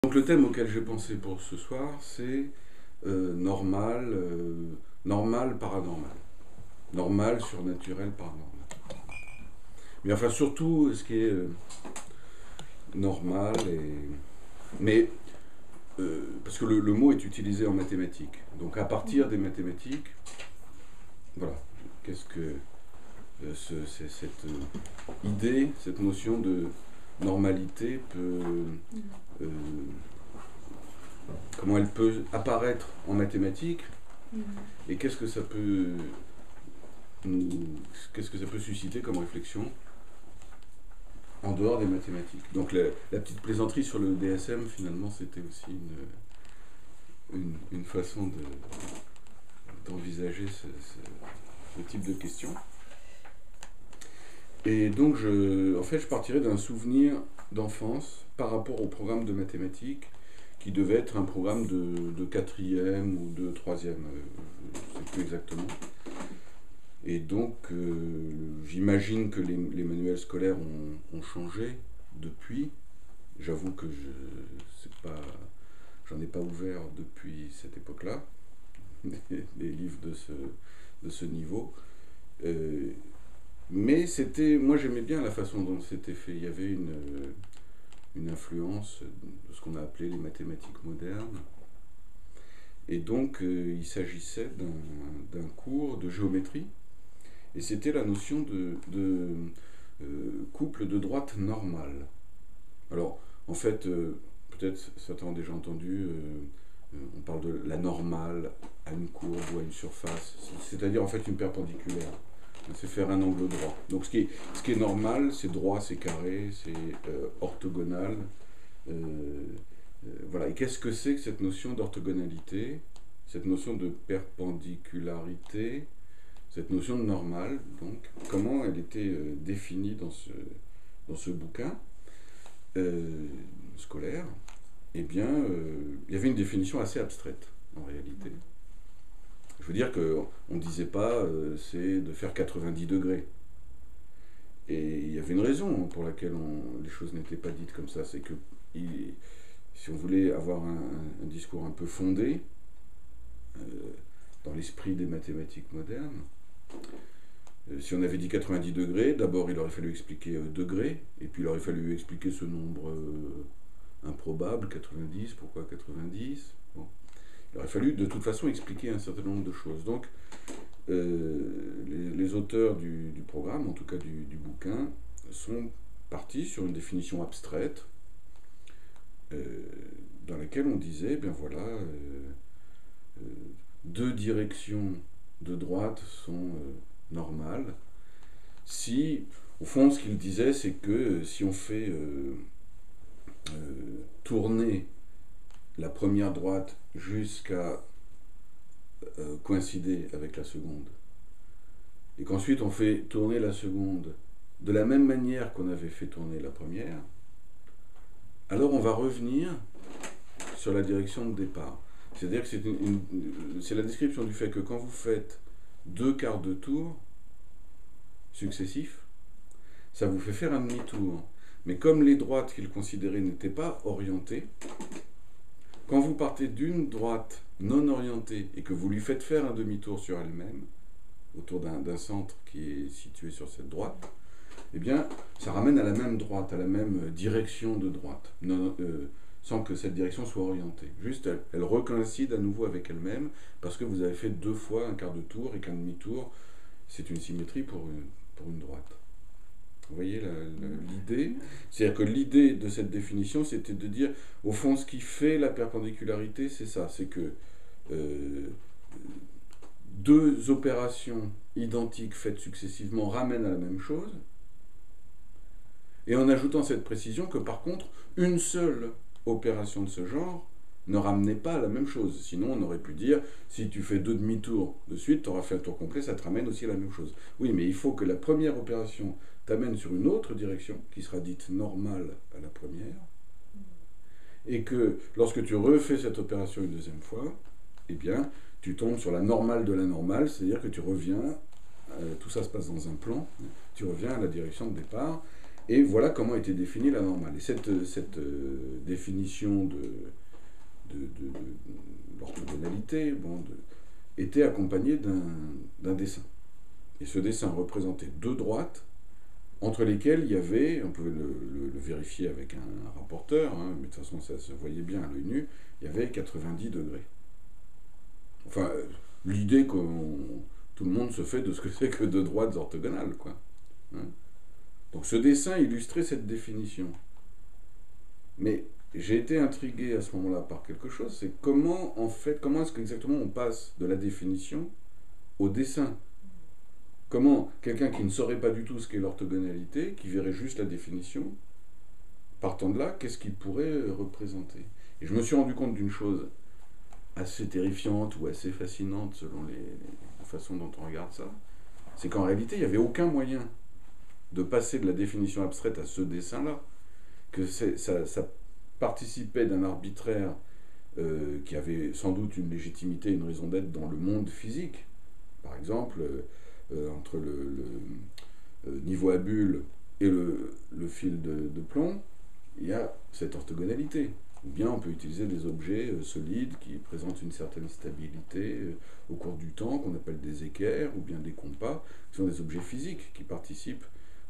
Donc le thème auquel j'ai pensé pour ce soir, c'est normal, normal, paranormal. Normal, surnaturel, paranormal. Mais enfin surtout ce qui est normal Mais parce que le mot est utilisé en mathématiques. Donc à partir des mathématiques, voilà, qu'est-ce que c'est cette idée, cette notion de normalité peut... euh, comment elle peut apparaître en mathématiques et qu'est-ce que ça peut susciter comme réflexion en dehors des mathématiques. Donc la petite plaisanterie sur le DSM, finalement, c'était aussi une façon d'envisager ce type de questions. Et donc, en fait, je partirais d'un souvenir d'enfance par rapport au programme de mathématiques qui devait être un programme de quatrième ou de troisième, je ne sais plus exactement. Et donc, j'imagine que les manuels scolaires ont changé depuis. J'avoue que j'en ai pas ouvert depuis cette époque-là, les livres de ce niveau. Mais moi j'aimais bien la façon dont c'était fait. Il y avait une influence de ce qu'on a appelé les mathématiques modernes. Et donc, il s'agissait d'un cours de géométrie. Et c'était la notion de couple de droite normale. Alors, en fait, peut-être certains ont déjà entendu, on parle de la normale à une courbe ou à une surface, c'est-à-dire en fait une perpendiculaire. C'est faire un angle droit. Donc ce qui est normal, c'est droit, c'est carré, c'est orthogonal. Voilà. Et qu'est-ce que c'est que cette notion d'orthogonalité, cette notion de perpendicularité, cette notion de normale, donc comment elle était définie dans ce bouquin scolaire? Eh bien, il y avait une définition assez abstraite, en réalité. Je veux dire qu'on ne disait pas c'est de faire 90 degrés. Et il y avait une raison pour laquelle les choses n'étaient pas dites comme ça. C'est que si on voulait avoir un discours un peu fondé dans l'esprit des mathématiques modernes, si on avait dit 90 degrés, d'abord il aurait fallu expliquer degrés, et puis il aurait fallu expliquer ce nombre improbable, 90, pourquoi 90 bon. Il aurait fallu de toute façon expliquer un certain nombre de choses. Donc les auteurs du programme, en tout cas du bouquin, sont partis sur une définition abstraite dans laquelle on disait, bien voilà, deux directions de droite sont normales. Si, au fond, ce qu'il disait, c'est que si on fait tourner la première droite jusqu'à coïncider avec la seconde, et qu'ensuite on fait tourner la seconde de la même manière qu'on avait fait tourner la première, alors on va revenir sur la direction de départ. C'est-à-dire que c'est la description du fait que quand vous faites deux quarts de tour successifs, ça vous fait faire un demi-tour. Mais comme les droites qu'il considérait n'étaient pas orientées, quand vous partez d'une droite non orientée et que vous lui faites faire un demi-tour sur elle-même, autour d'un centre qui est situé sur cette droite, eh bien, ça ramène à la même droite, à la même direction de droite, sans que cette direction soit orientée. Juste, elle recoïncide à nouveau avec elle-même, parce que vous avez fait deux fois un quart de tour, et qu'un demi-tour, c'est une symétrie pour une droite. Vous voyez l'idée? C'est-à-dire que l'idée de cette définition, c'était de dire, au fond, ce qui fait la perpendicularité, c'est ça, c'est que deux opérations identiques faites successivement ramènent à la même chose, et en ajoutant cette précision que par contre, une seule opération de ce genre ne ramenait pas à la même chose. Sinon, on aurait pu dire, si tu fais deux demi-tours de suite, tu auras fait un tour complet, ça te ramène aussi à la même chose. Oui, mais il faut que la première opération t'amène sur une autre direction, qui sera dite normale à la première, et que lorsque tu refais cette opération une deuxième fois, eh bien, tu tombes sur la normale de la normale, c'est-à-dire que tu reviens, tout ça se passe dans un plan, tu reviens à la direction de départ, Et voilà comment était définie la normale. Et cette définition de l'orthogonalité était accompagnée d'un dessin. Et ce dessin représentait deux droites entre lesquelles il y avait, on pouvait le vérifier avec un rapporteur, hein, mais de toute façon ça se voyait bien à l'œil nu, il y avait 90 degrés. Enfin, l'idée que tout le monde se fait de ce que c'est que deux droites orthogonales, quoi. Hein. Donc ce dessin illustrait cette définition. Mais j'ai été intrigué à ce moment-là par quelque chose, c'est comment est-ce qu'exactement on passe de la définition au dessin. Comment quelqu'un qui ne saurait pas du tout ce qu'est l'orthogonalité, qui verrait juste la définition, partant de là, qu'est-ce qu'il pourrait représenter? Et je me suis rendu compte d'une chose assez terrifiante ou assez fascinante selon la façon dont on regarde ça, c'est qu'en réalité, il n'y avait aucun moyen de passer de la définition abstraite à ce dessin-là, que ça participait d'un arbitraire qui avait sans doute une légitimité, une raison d'être dans le monde physique. Par exemple, entre le niveau à bulle et le fil de plomb, il y a cette orthogonalité. Ou bien on peut utiliser des objets solides qui présentent une certaine stabilité au cours du temps, qu'on appelle des équerres, ou bien des compas, qui sont des objets physiques qui participent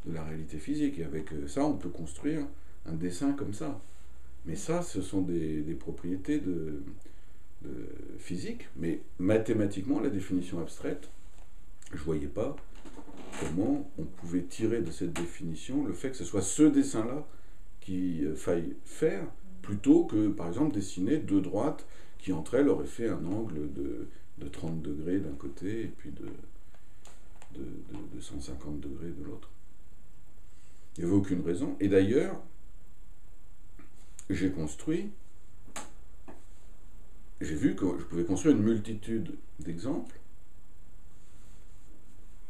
de la réalité physique. Et avec ça, on peut construire un dessin comme ça. Mais ça, ce sont des propriétés de physique, mais mathématiquement, la définition abstraite, je ne voyais pas comment on pouvait tirer de cette définition le fait que ce soit ce dessin-là qu'il faille faire, plutôt que, par exemple, dessiner deux droites qui, entre elles, auraient fait un angle de 30 degrés d'un côté et puis de 150 degrés de l'autre. Il n'y avait aucune raison. Et d'ailleurs, j'ai vu que je pouvais construire une multitude d'exemples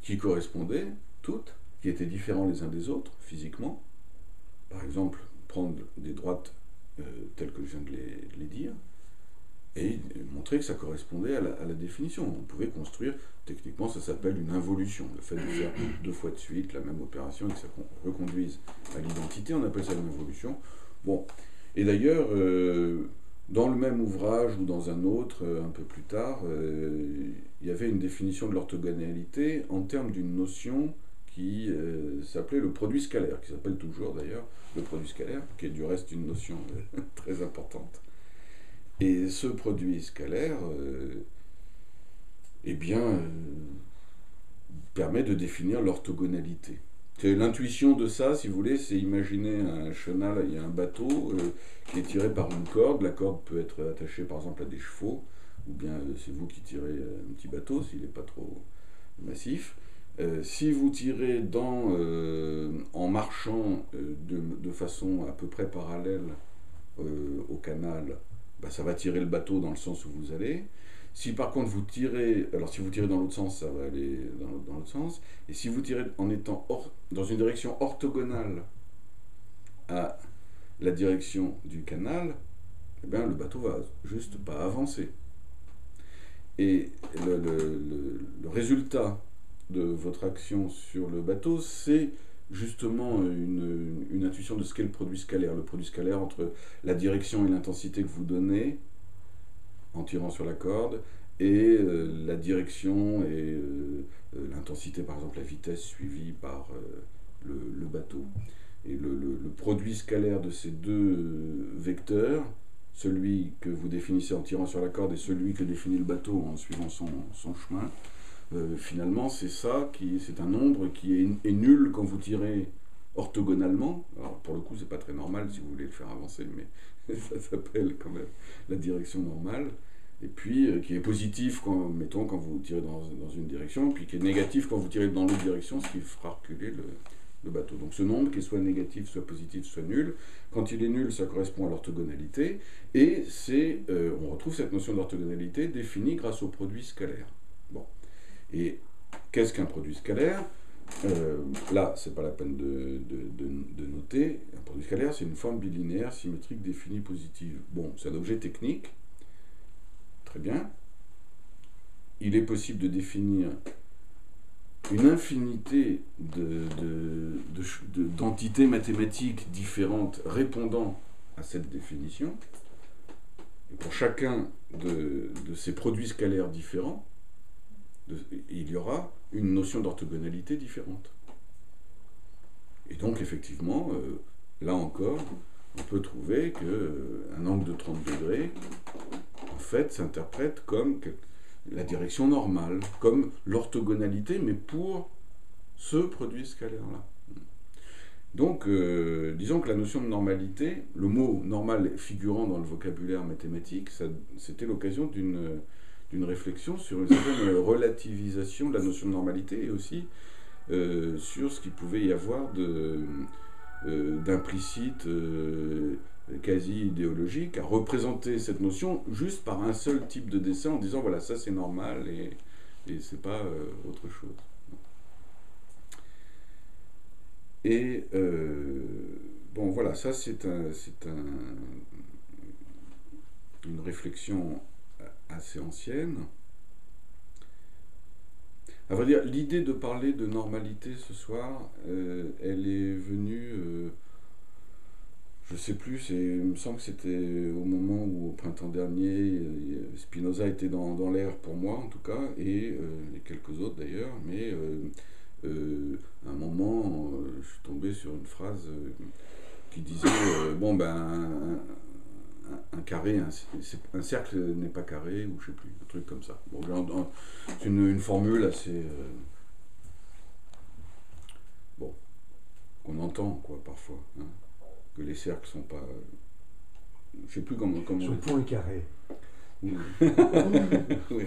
qui correspondaient toutes, qui étaient différents les uns des autres physiquement. Par exemple, prendre des droites telles que je viens de les dire, et montrer que ça correspondait à la définition. On pouvait construire, techniquement ça s'appelle une involution, le fait de faire deux fois de suite la même opération et que ça reconduise à l'identité, on appelle ça une involution. Bon, et d'ailleurs, dans le même ouvrage ou dans un autre, un peu plus tard, il y avait une définition de l'orthogonalité en termes d'une notion qui s'appelait le produit scalaire, qui s'appelle toujours d'ailleurs le produit scalaire, qui est du reste une notion très importante. Et ce produit scalaire, permet de définir l'orthogonalité. L'intuition de ça, si vous voulez, c'est imaginer un chenal, il y a un bateau qui est tiré par une corde. La corde peut être attachée par exemple à des chevaux, ou bien c'est vous qui tirez un petit bateau s'il n'est pas trop massif. Si vous tirez en marchant de façon à peu près parallèle au canal, ça va tirer le bateau dans le sens où vous allez. Si par contre vous tirez, alors si vous tirez dans l'autre sens, ça va aller dans l'autre sens. Et si vous tirez en étant dans une direction orthogonale à la direction du canal, le bateau va juste pas avancer. Et le résultat de votre action sur le bateau, c'est justement une intuition de ce qu'est le produit scalaire. Le produit scalaire entre la direction et l'intensité que vous donnez en tirant sur la corde, et la direction et l'intensité, par exemple la vitesse suivie par le bateau. Et le produit scalaire de ces deux vecteurs, celui que vous définissez en tirant sur la corde et celui que définit le bateau en suivant son chemin, finalement c'est un nombre qui est nul quand vous tirez orthogonalement. Alors pour le coup c'est pas très normal si vous voulez le faire avancer, mais ça s'appelle quand même la direction normale, et puis qui est positif quand vous tirez dans une direction, puis qui est négatif quand vous tirez dans l'autre direction, ce qui fera reculer le bateau. Donc ce nombre, qu'il soit négatif, soit positif, soit nul, quand il est nul, ça correspond à l'orthogonalité, et on retrouve cette notion d'orthogonalité définie grâce au produit scalaire. Bon. Et qu'est-ce qu'un produit scalaire ? Là, c'est pas la peine de noter. Un produit scalaire, c'est une forme bilinéaire symétrique définie positive. Bon, c'est un objet technique. Très bien. Il est possible de définir une infinité d'entités mathématiques différentes répondant à cette définition. Et pour chacun de ces produits scalaires différents, il y aura une notion d'orthogonalité différente. Et donc, effectivement, là encore, on peut trouver qu'un angle de 30 degrés, en fait, s'interprète comme la direction normale, comme l'orthogonalité, mais pour ce produit scalaire-là. Donc, disons que la notion de normalité, le mot normal figurant dans le vocabulaire mathématique, c'était l'occasion d'une réflexion sur une certaine relativisation de la notion de normalité et aussi sur ce qu'il pouvait y avoir d'implicite, quasi idéologique, à représenter cette notion juste par un seul type de dessin en disant voilà, ça c'est normal et c'est pas autre chose. Et bon, voilà, ça c'est une réflexion assez ancienne. À vrai dire, l'idée de parler de normalité ce soir, elle est venue, je ne sais plus, il me semble que c'était au moment où, au printemps dernier, Spinoza était dans l'air pour moi en tout cas, et quelques autres d'ailleurs, mais à un moment, je suis tombé sur une phrase qui disait bon ben un carré, un cercle n'est pas carré, ou je sais plus, un truc comme ça. Bon, c'est une formule assez bon qu'on entend quoi parfois, hein, que les cercles sont pas, je sais plus comment Son point carré. Oui. Oui.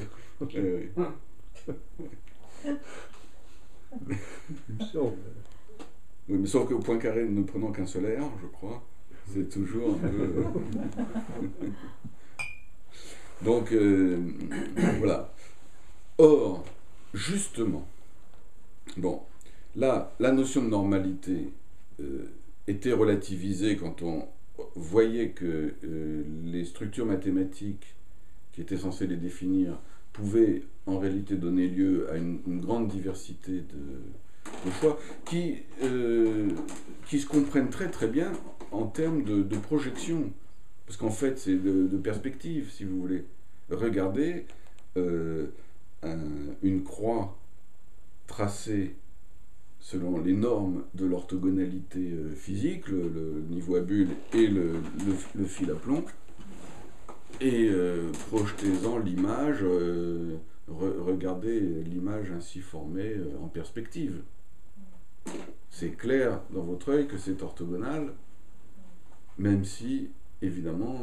Il me semble. Oui, mais sauf qu'au point carré, ne prenant qu'un solaire, je crois, c'est toujours un peu... Donc, voilà. Or, justement, bon, là, la notion de normalité était relativisée quand on voyait que les structures mathématiques qui étaient censées les définir pouvaient en réalité donner lieu à une grande diversité de choix qui se comprennent très très bien en termes de projection. Parce qu'en fait, c'est de perspective, si vous voulez. Regardez une croix tracée selon les normes de l'orthogonalité physique, le niveau à bulle et le fil à plomb, et projetez-en l'image, regardez l'image ainsi formée en perspective. C'est clair dans votre œil que c'est orthogonal, même si, évidemment,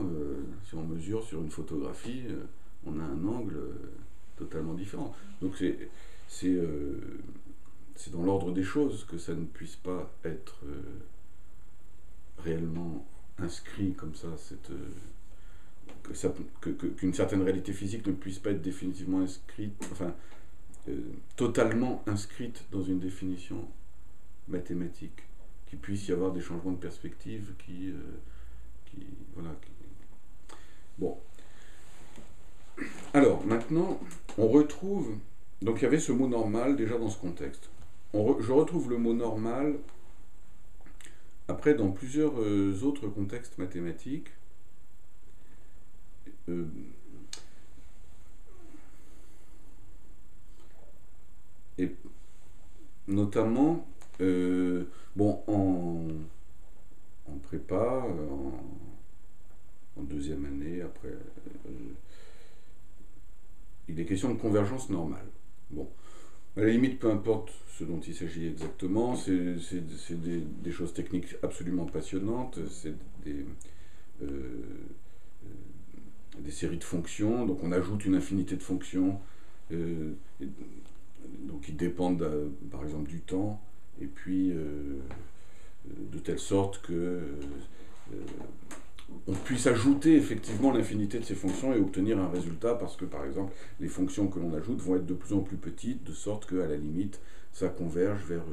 si on mesure sur une photographie, on a un angle totalement différent. Donc c'est dans l'ordre des choses que ça ne puisse pas être réellement inscrit comme ça, qu'une certaine réalité physique ne puisse pas être définitivement inscrite, enfin, totalement inscrite dans une définition mathématique, qu'il puisse y avoir des changements de perspective voilà. Bon. Alors, maintenant, on retrouve... Donc, il y avait ce mot normal déjà dans ce contexte. Je retrouve le mot normal après dans plusieurs autres contextes mathématiques. Et notamment, bon, en prépa, en deuxième année, après, il est question de convergence normale. Bon, à la limite, peu importe ce dont il s'agit exactement, c'est des choses techniques absolument passionnantes, c'est des séries de fonctions, donc on ajoute une infinité de fonctions, donc qui dépendent par exemple du temps, et puis de telle sorte que on puisse ajouter effectivement l'infinité de ces fonctions et obtenir un résultat, parce que par exemple les fonctions que l'on ajoute vont être de plus en plus petites, de sorte qu'à la limite ça converge vers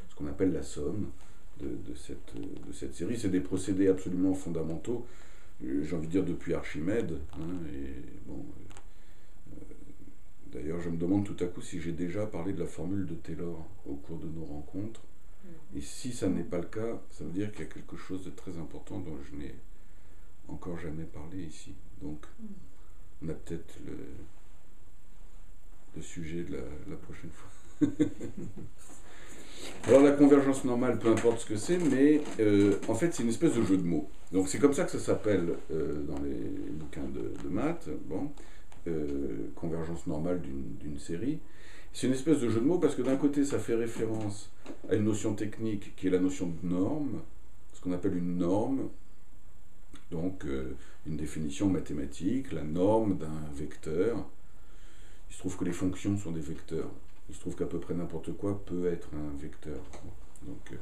ce qu'on appelle la somme de cette série. C'est des procédés absolument fondamentaux, j'ai envie de dire depuis Archimède, hein, et bon, D'ailleurs, je me demande tout à coup si j'ai déjà parlé de la formule de Taylor au cours de nos rencontres. Et si ça n'est pas le cas, ça veut dire qu'il y a quelque chose de très important dont je n'ai encore jamais parlé ici. Donc, on a peut-être le sujet de la prochaine fois. Alors la convergence normale, peu importe ce que c'est, mais en fait c'est une espèce de jeu de mots. Donc c'est comme ça que ça s'appelle dans les bouquins de maths. Bon, convergence normale d'une série. C'est une espèce de jeu de mots parce que d'un côté ça fait référence à une notion technique qui est la notion de norme, ce qu'on appelle une norme. Donc une définition mathématique, la norme d'un vecteur. Il se trouve que les fonctions sont des vecteurs. Il se trouve qu'à peu près n'importe quoi peut être un vecteur. Donc,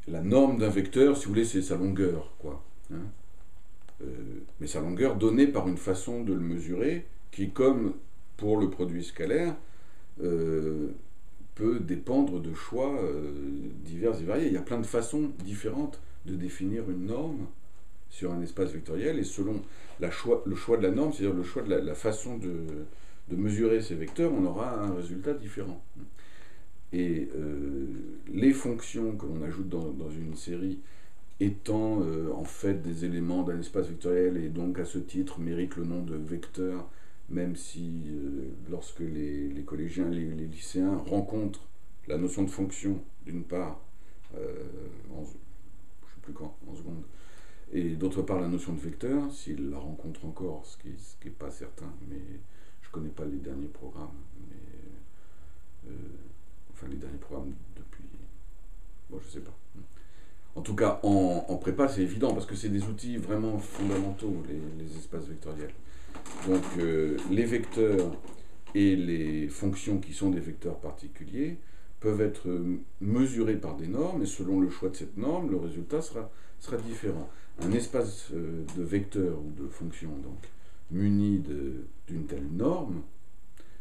la norme d'un vecteur, si vous voulez, c'est sa longueur, quoi. Hein. Mais sa longueur donnée par une façon de le mesurer qui, comme pour le produit scalaire, peut dépendre de choix divers et variés. Il y a plein de façons différentes de définir une norme sur un espace vectoriel, et selon le choix de la norme, c'est-à-dire le choix de la façon de mesurer ces vecteurs, on aura un résultat différent. Et les fonctions que l'on ajoute dans une série étant en fait des éléments d'un espace vectoriel et donc à ce titre méritent le nom de vecteur, même si lorsque les collégiens, les lycéens rencontrent la notion de fonction d'une part, je ne sais plus quand, en seconde, et d'autre part la notion de vecteur, s'ils la rencontrent encore, ce qui n'est pas certain, mais je ne connais pas les derniers programmes, mais enfin les derniers programmes depuis, bon je sais pas. En tout cas en prépa c'est évident parce que c'est des outils vraiment fondamentaux, les espaces vectoriels. Donc les vecteurs et les fonctions qui sont des vecteurs particuliers peuvent être mesurés par des normes, et selon le choix de cette norme, le résultat sera différent. Un espace de vecteurs ou de fonctions donc muni d'une telle norme,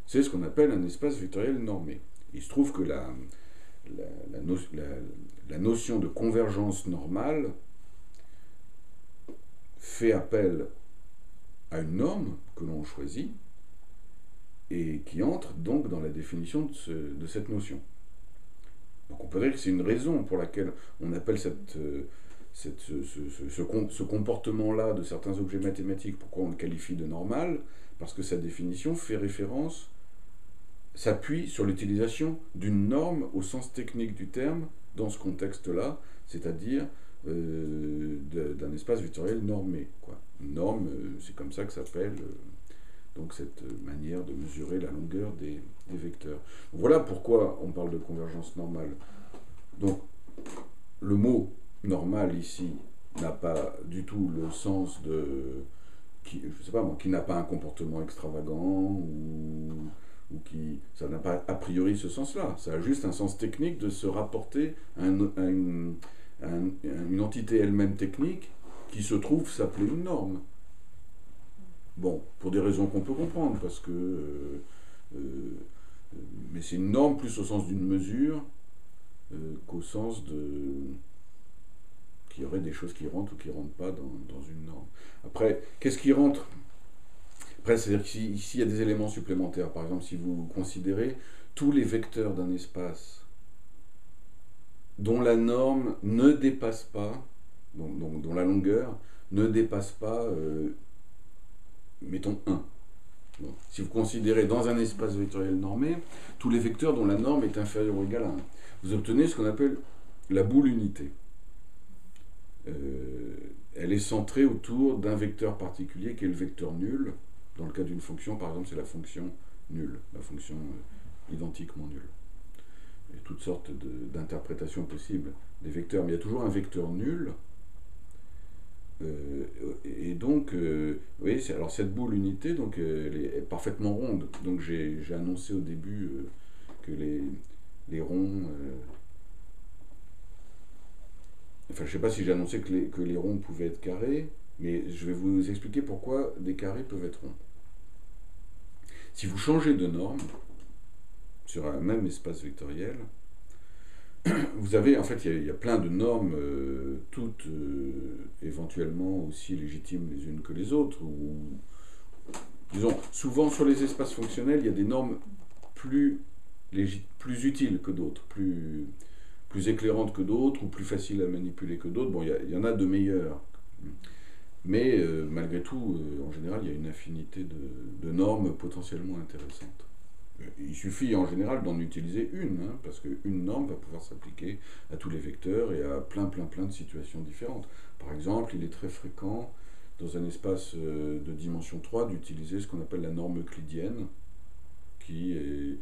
c'est ce qu'on appelle un espace vectoriel normé. Il se trouve que la notion de convergence normale fait appel à une norme que l'on choisit et qui entre donc dans la définition de cette notion. Donc on peut dire que c'est une raison pour laquelle on appelle ce comportement-là de certains objets mathématiques, pourquoi on le qualifie de normal, parce que sa définition fait référence, s'appuie sur l'utilisation d'une norme au sens technique du terme dans ce contexte-là, c'est-à-dire d'un espace vectoriel normé, quoi. Une norme, c'est comme ça que s'appelle donc cette manière de mesurer la longueur des vecteurs. Donc voilà pourquoi on parle de convergence normale. Donc le mot normal ici n'a pas du tout le sens je sais pas moi, qui n'a pas un comportement extravagant ou qui, ça n'a pas a priori ce sens-là. Ça a juste un sens technique de se rapporter à une entité elle-même technique qui se trouve s'appeler une norme. Bon, pour des raisons qu'on peut comprendre, parce que mais c'est une norme plus au sens d'une mesure qu'au sens qu'il y aurait des choses qui rentrent ou qui ne rentrent pas dans une norme. Après, qu'est-ce qui rentre? Après, c'est-à-dire que s'il y a des éléments supplémentaires, par exemple, si vous considérez tous les vecteurs d'un espace dont la norme ne dépasse pas, dont la longueur ne dépasse pas, mettons 1. Bon. Si vous considérez dans un espace vectoriel normé, tous les vecteurs dont la norme est inférieure ou égale à 1, vous obtenez ce qu'on appelle la boule unité. Elle est centrée autour d'un vecteur particulier qui est le vecteur nul. Dans le cas d'une fonction, par exemple, c'est la fonction nulle, la fonction identiquement nulle. Il y a toutes sortes d'interprétations possibles des vecteurs, mais il y a toujours un vecteur nul. Et donc, oui, alors cette boule unité, donc, elle est parfaitement ronde. Donc j'ai annoncé au début que les ronds... enfin, je ne sais pas si j'ai annoncé que les ronds pouvaient être carrés, mais je vais vous expliquer pourquoi des carrés peuvent être ronds. Si vous changez de norme sur un même espace vectoriel, vous avez, en fait, il y a plein de normes, toutes éventuellement aussi légitimes les unes que les autres, ou disons, souvent sur les espaces fonctionnels, il y a des normes plus, plus utiles que d'autres, plus éclairantes que d'autres, ou plus faciles à manipuler que d'autres. Bon, il y en a de meilleures. Mais malgré tout, en général, il y a une infinité de normes potentiellement intéressantes. Il suffit en général d'en utiliser une, hein, parce qu'une norme va pouvoir s'appliquer à tous les vecteurs et à plein de situations différentes. Par exemple, il est très fréquent, dans un espace de dimension 3, d'utiliser ce qu'on appelle la norme euclidienne, qui est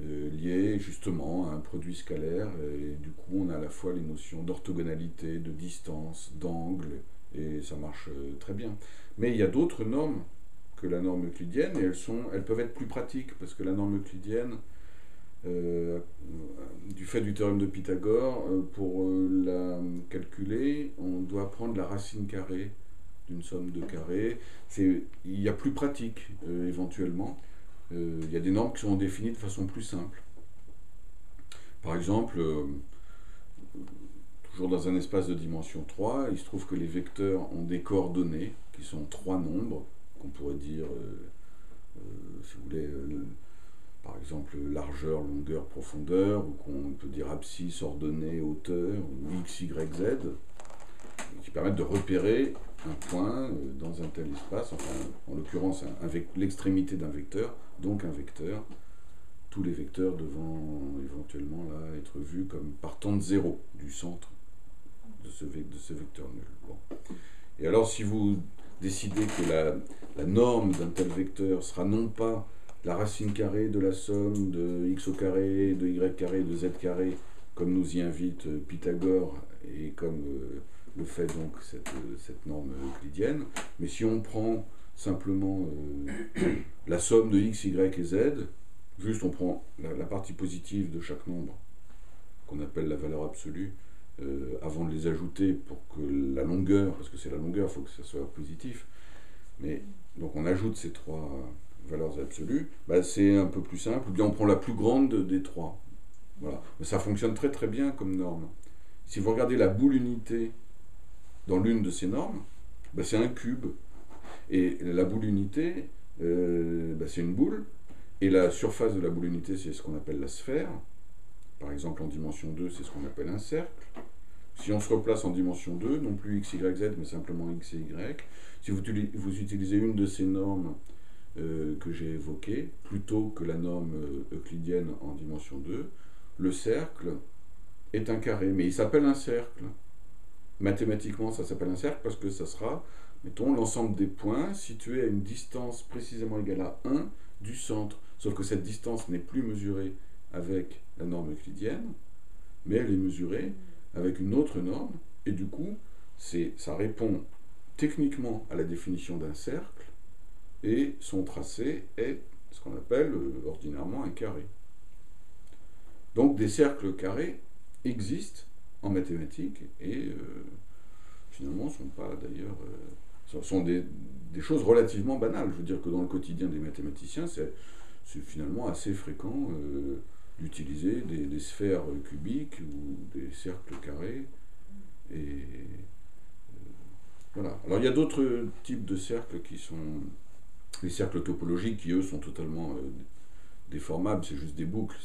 liée justement à un produit scalaire, et du coup on a à la fois les notions d'orthogonalité, de distance, d'angle, et ça marche très bien. Mais il y a d'autres normes que la norme euclidienne, et elles peuvent être plus pratiques, parce que la norme euclidienne, du fait du théorème de Pythagore, pour la calculer, on doit prendre la racine carrée d'une somme de carrés. Il y a plus pratique, éventuellement. Il y a des normes qui sont définies de façon plus simple. Par exemple, toujours dans un espace de dimension 3, il se trouve que les vecteurs ont des coordonnées, qui sont 3 nombres, qu'on pourrait dire, si vous voulez, par exemple largeur, longueur, profondeur, ou qu'on peut dire abscisse, ordonnée, hauteur, ou x, y, z, qui permettent de repérer un point dans un tel espace, enfin, en l'occurrence l'extrémité d'un vecteur, donc un vecteur, tous les vecteurs devant éventuellement là, être vus comme partant de 0, du centre de ce vecteur nul. Bon. Et alors si vous décidez que la norme d'un tel vecteur sera non pas la racine carrée de la somme de x au carré, de y carré, de z carré, comme nous y invite Pythagore, et comme le fait donc cette norme euclidienne, mais si on prend simplement la somme de x, y et z, juste on prend la partie positive de chaque nombre, qu'on appelle la valeur absolue, avant de les ajouter pour que la longueur, parce que c'est la longueur, il faut que ça soit positif, mais donc on ajoute ces 3 valeurs absolues, bah c'est un peu plus simple, ou bien on prend la plus grande des 3. Voilà. Mais ça fonctionne très très bien comme norme. Si vous regardez la boule unité dans l'une de ces normes, bah c'est un cube. Et la boule unité, bah c'est une boule, et la surface de la boule unité, c'est ce qu'on appelle la sphère. Par exemple, en dimension 2, c'est ce qu'on appelle un cercle. Si on se replace en dimension 2, non plus x, y, z, mais simplement x et y, si vous utilisez une de ces normes que j'ai évoquées, plutôt que la norme euclidienne en dimension 2, le cercle est un carré, mais il s'appelle un cercle. Mathématiquement, ça s'appelle un cercle parce que ça sera, mettons, l'ensemble des points situés à une distance précisément égale à 1 du centre. Sauf que cette distance n'est plus mesurée avec la norme euclidienne, mais elle est mesurée avec une autre norme, et du coup, ça répond techniquement à la définition d'un cercle, et son tracé est ce qu'on appelle ordinairement un carré. Donc des cercles carrés existent en mathématiques, et finalement sont pas d'ailleurs... sont des choses relativement banales. Je veux dire que dans le quotidien des mathématiciens, c'est finalement assez fréquent d'utiliser des sphères cubiques ou des cercles carrés. Et voilà. Alors il y a d'autres types de cercles qui sont les cercles topologiques qui eux sont totalement déformables, c'est juste des boucles,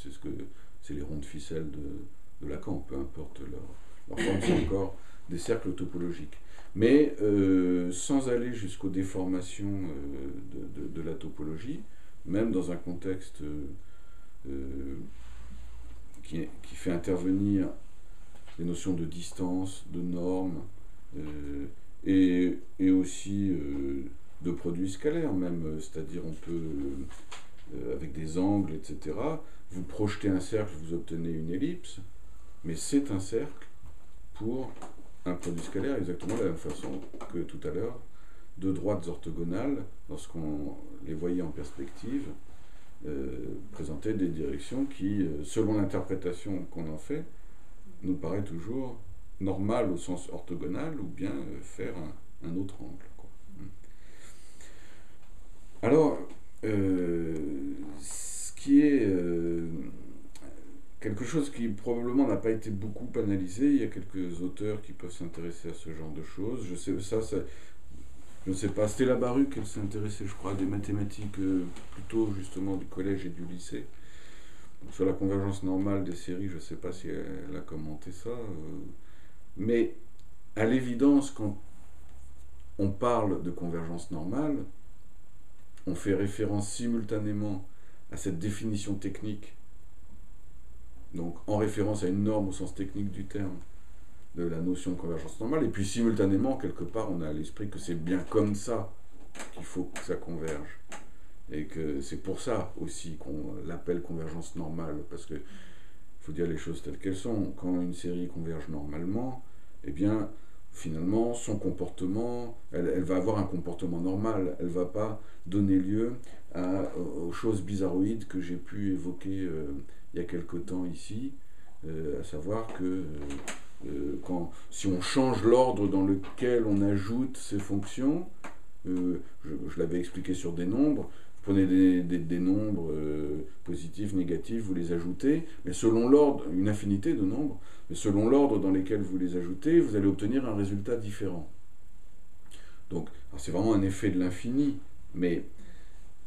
c'est les ronds de ficelle de Lacan, peu importe leur forme, c'est encore des cercles topologiques. Mais sans aller jusqu'aux déformations de la topologie, même dans un contexte qui fait intervenir les notions de distance, de normes, et aussi de produits scalaires même, c'est-à-dire on peut, avec des angles, etc., vous projetez un cercle, vous obtenez une ellipse, mais c'est un cercle pour un produit scalaire exactement de la même façon que tout à l'heure, deux droites orthogonales, lorsqu'on les voyait en perspective, présentaient des directions qui, selon l'interprétation qu'on en fait, nous paraît toujours normale au sens orthogonal, ou bien faire un autre angle, quoi. Alors, ce qui est quelque chose qui probablement n'a pas été beaucoup analysé, il y a quelques auteurs qui peuvent s'intéresser à ce genre de choses. Je sais, je ne sais pas, Stella Baruch, elle s'est intéressée, je crois, à des mathématiques plutôt justement du collège et du lycée. Donc, sur la convergence normale des séries, je ne sais pas si elle a commenté ça. Mais à l'évidence, quand on parle de convergence normale, on fait référence simultanément à cette définition technique, donc en référence à une norme au sens technique du terme, de la notion de convergence normale, et puis simultanément, quelque part, on a à l'esprit que c'est bien comme ça qu'il faut que ça converge. Et que c'est pour ça aussi qu'on l'appelle convergence normale, parce qu'il faut dire les choses telles qu'elles sont. Quand une série converge normalement, eh bien, finalement, son comportement, elle va avoir un comportement normal, elle ne va pas donner lieu aux choses bizarroïdes que j'ai pu évoquer il y a quelque temps ici, à savoir que si on change l'ordre dans lequel on ajoute ces fonctions, je l'avais expliqué sur des nombres, vous prenez des nombres positifs, négatifs, vous les ajoutez, mais selon l'ordre, une infinité de nombres, mais selon l'ordre dans lequel vous les ajoutez, vous allez obtenir un résultat différent. Donc, c'est vraiment un effet de l'infini, mais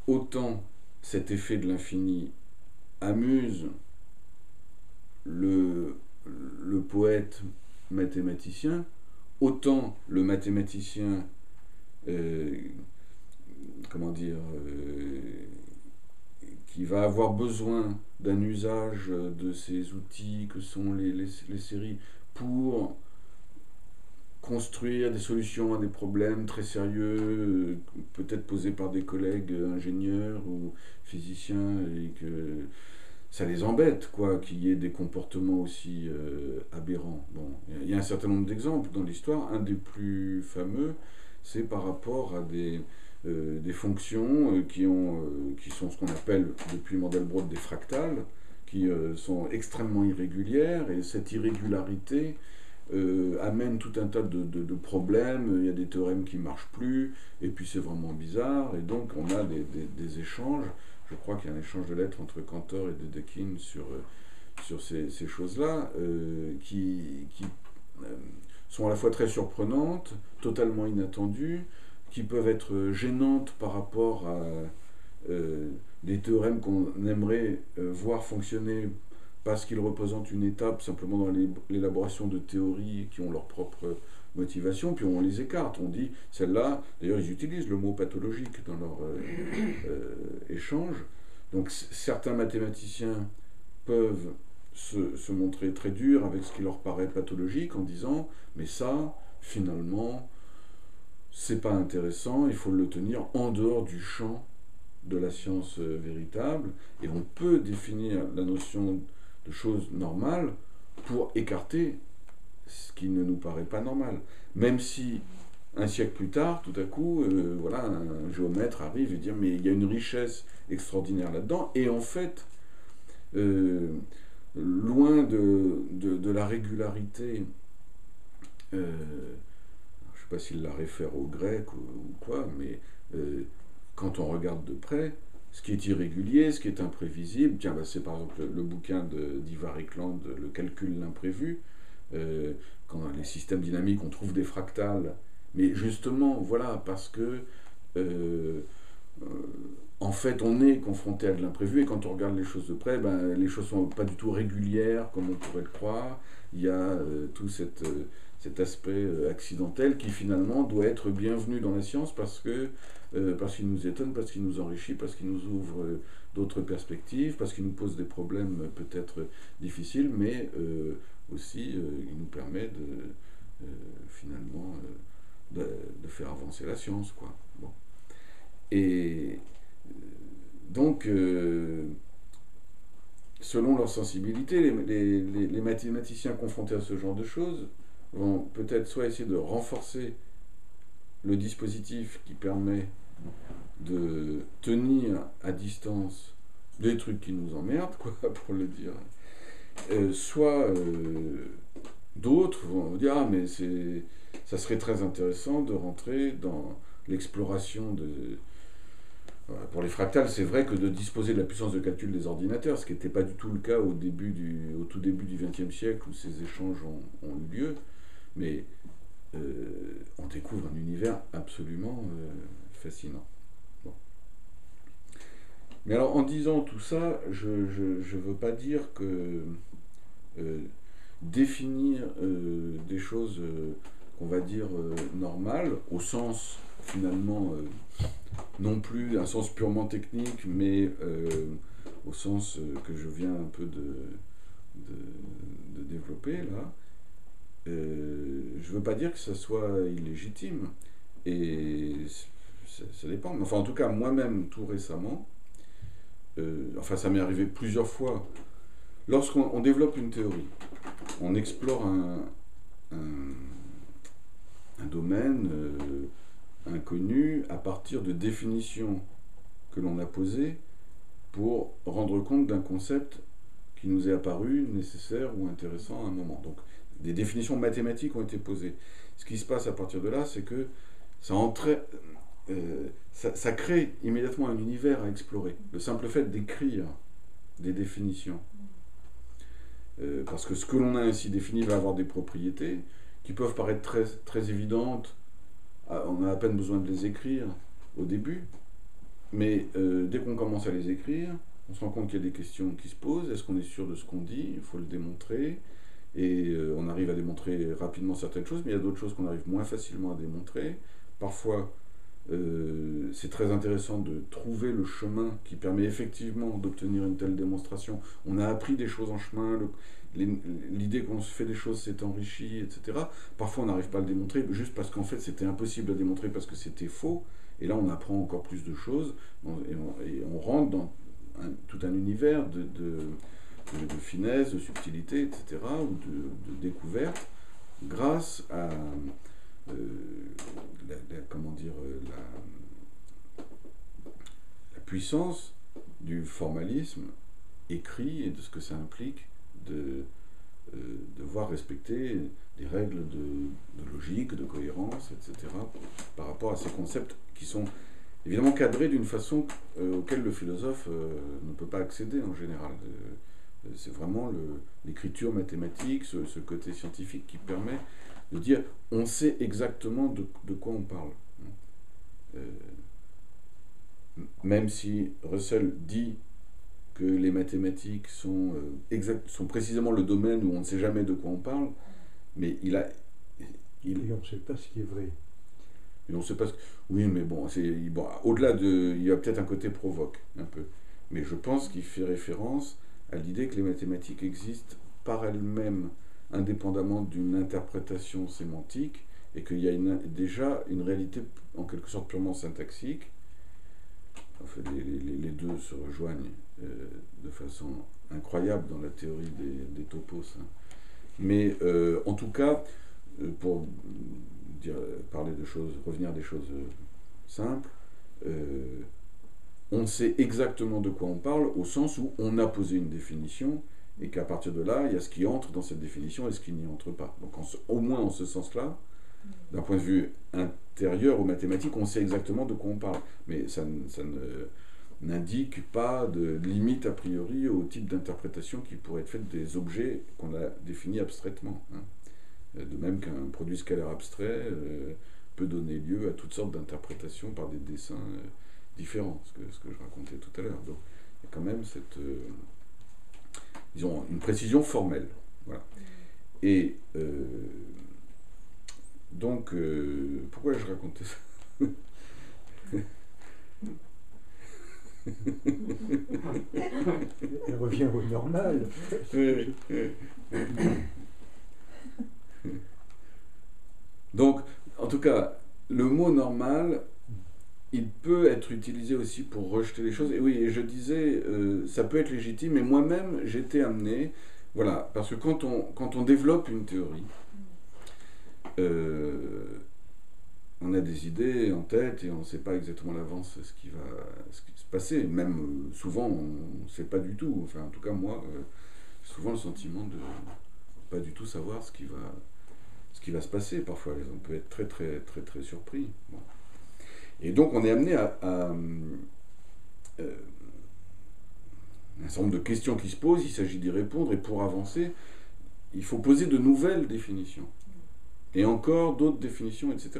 autant cet effet de l'infini amuse le poète mathématicien, autant le mathématicien qui va avoir besoin d'un usage de ces outils que sont les séries pour construire des solutions à des problèmes très sérieux, peut-être posés par des collègues ingénieurs ou physiciens, et que ça les embête, quoi, qu'il y ait des comportements aussi aberrants. Bon, il y a un certain nombre d'exemples dans l'histoire. Un des plus fameux, c'est par rapport à des fonctions qui sont ce qu'on appelle depuis Mandelbrot des fractales, qui sont extrêmement irrégulières, et cette irrégularité amène tout un tas de problèmes. Il y a des théorèmes qui ne marchent plus, et puis c'est vraiment bizarre, et donc on a des échanges. Je crois qu'il y a un échange de lettres entre Cantor et Dedekind sur ces choses-là, qui sont à la fois très surprenantes, totalement inattendues, qui peuvent être gênantes par rapport à des théorèmes qu'on aimerait voir fonctionner parce qu'ils représentent une étape simplement dans l'élaboration de théories qui ont leur propre motivation, puis on les écarte. On dit, celle-là, d'ailleurs ils utilisent le mot pathologique dans leur échange. Donc certains mathématiciens peuvent se montrer très durs avec ce qui leur paraît pathologique en disant, mais ça, finalement, c'est pas intéressant, il faut le tenir en dehors du champ de la science véritable, et on peut définir la notion de choses normales pour écarter ce qui ne nous paraît pas normal. Même si, un siècle plus tard, tout à coup, voilà, un géomètre arrive et dit mais il y a une richesse extraordinaire là-dedans, et en fait, loin de la régularité, je ne sais pas s'il la réfère au grec ou quoi, mais quand on regarde de près, ce qui est irrégulier, ce qui est imprévisible, tiens, c'est par exemple le bouquin d'Ivar Ekland, Le calcul de l'imprévu, quand dans les systèmes dynamiques on trouve des fractales, mais justement, voilà, parce que en fait on est confronté à de l'imprévu, et quand on regarde les choses de près, les choses sont pas du tout régulières comme on pourrait le croire. Il y a tout cet aspect accidentel qui finalement doit être bienvenu dans la science parce qu'il nous étonne, parce qu'il nous enrichit, parce qu'il nous ouvre d'autres perspectives, parce qu'il nous pose des problèmes peut-être difficiles, mais aussi il nous permet finalement de faire avancer la science, quoi. Bon. Et donc, selon leur sensibilité, les mathématiciens confrontés à ce genre de choses vont peut-être soit essayer de renforcer le dispositif qui permet de tenir à distance des trucs qui nous emmerdent, quoi, pour le dire, soit d'autres vont dire ah mais ça serait très intéressant de rentrer dans l'exploration pour les fractales, c'est vrai que de disposer de la puissance de calcul des ordinateurs, ce qui n'était pas du tout le cas au tout début du XXe siècle où ces échanges ont eu lieu, mais on découvre un univers absolument fascinant. Bon. Mais alors, en disant tout ça, je ne veux pas dire que définir des choses qu'on va dire normales, au sens finalement non plus un sens purement technique, mais au sens que je viens un peu de développer là, je ne veux pas dire que ça soit illégitime, et ça dépend. Enfin, en tout cas, moi-même, tout récemment, enfin, ça m'est arrivé plusieurs fois. Lorsqu'on développe une théorie, on explore un domaine inconnu à partir de définitions que l'on a posées pour rendre compte d'un concept qui nous est apparu nécessaire ou intéressant à un moment. Donc, des définitions mathématiques ont été posées. Ce qui se passe à partir de là, c'est que ça crée immédiatement un univers à explorer. Le simple fait d'écrire des définitions. Parce que ce que l'on a ainsi défini va avoir des propriétés qui peuvent paraître très, très évidentes. On a à peine besoin de les écrire au début. Mais dès qu'on commence à les écrire, on se rend compte qu'il y a des questions qui se posent. Est-ce qu'on est sûr de ce qu'on dit? Il faut le démontrer. Et on arrive à démontrer rapidement certaines choses, mais il y a d'autres choses qu'on arrive moins facilement à démontrer. Parfois, c'est très intéressant de trouver le chemin qui permet effectivement d'obtenir une telle démonstration. On a appris des choses en chemin, l'idée qu'on se fait des choses s'est enrichie, etc. Parfois, on n'arrive pas à le démontrer, juste parce qu'en fait, c'était impossible à démontrer parce que c'était faux. Et là, on apprend encore plus de choses, et on rentre dans tout un univers de finesse, de subtilité, etc., ou de découverte, grâce à la puissance du formalisme écrit et de ce que ça implique de devoir respecter des règles de logique, de cohérence, etc., par rapport à ces concepts qui sont évidemment cadrés d'une façon auquel le philosophe ne peut pas accéder en général. C'est vraiment l'écriture mathématique, ce côté scientifique qui permet de dire on sait exactement de quoi on parle. Même si Russell dit que les mathématiques sont précisément le domaine où on ne sait jamais de quoi on parle, mais Et on ne sait pas ce qui est vrai. Et on ne sait pas oui, mais bon, au-delà il y a peut-être un côté provoque, un peu. Mais je pense qu'il fait référence à l'idée que les mathématiques existent par elles-mêmes, indépendamment d'une interprétation sémantique, et qu'il y a déjà une réalité en quelque sorte purement syntaxique. En fait, les deux se rejoignent de façon incroyable dans la théorie des topos. Hein. Mais en tout cas, pour parler de choses, revenir à des choses simples, on sait exactement de quoi on parle, au sens où on a posé une définition, et qu'à partir de là, il y a ce qui entre dans cette définition et ce qui n'y entre pas. Donc au moins en ce sens-là, d'un point de vue intérieur aux mathématiques, on sait exactement de quoi on parle. Mais ça n'indique pas de limite a priori au type d'interprétation qui pourrait être faite des objets qu'on a définis abstraitement. Hein. De même qu'un produit scalaire abstrait peut donner lieu à toutes sortes d'interprétations par des dessins différents, ce que je racontais tout à l'heure. Donc il y a quand même cette, disons, une précision formelle. Voilà. Et donc, pourquoi je racontais ça? Elle revient au normal. Donc, en tout cas, le mot normal, il peut être utilisé aussi pour rejeter les choses. Et oui, et je disais, ça peut être légitime, mais moi-même, j'étais amené, voilà, parce que quand on développe une théorie, on a des idées en tête et on ne sait pas exactement à l'avance ce qui va se passer. Même souvent, on ne sait pas du tout. Enfin, en tout cas, moi, souvent le sentiment de pas du tout savoir ce qui va se passer. Parfois, on peut être très, très, très, très surpris. Bon. Et donc, on est amené à un certain nombre de questions qui se posent. Il s'agit d'y répondre. Et pour avancer, il faut poser de nouvelles définitions. Et encore d'autres définitions, etc.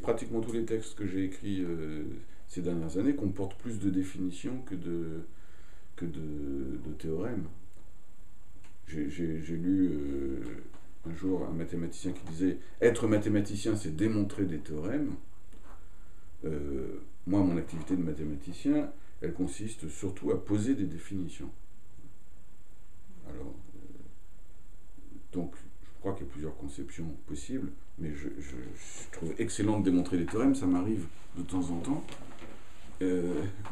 Pratiquement tous les textes que j'ai écrits ces dernières années comportent plus de définitions que de théorèmes. J'ai lu un jour un mathématicien qui disait être mathématicien, c'est démontrer des théorèmes. Moi, mon activité de mathématicien, elle consiste surtout à poser des définitions. Alors, donc, je crois qu'il y a plusieurs conceptions possibles, mais je trouve excellent de démontrer des théorèmes, ça m'arrive de temps en temps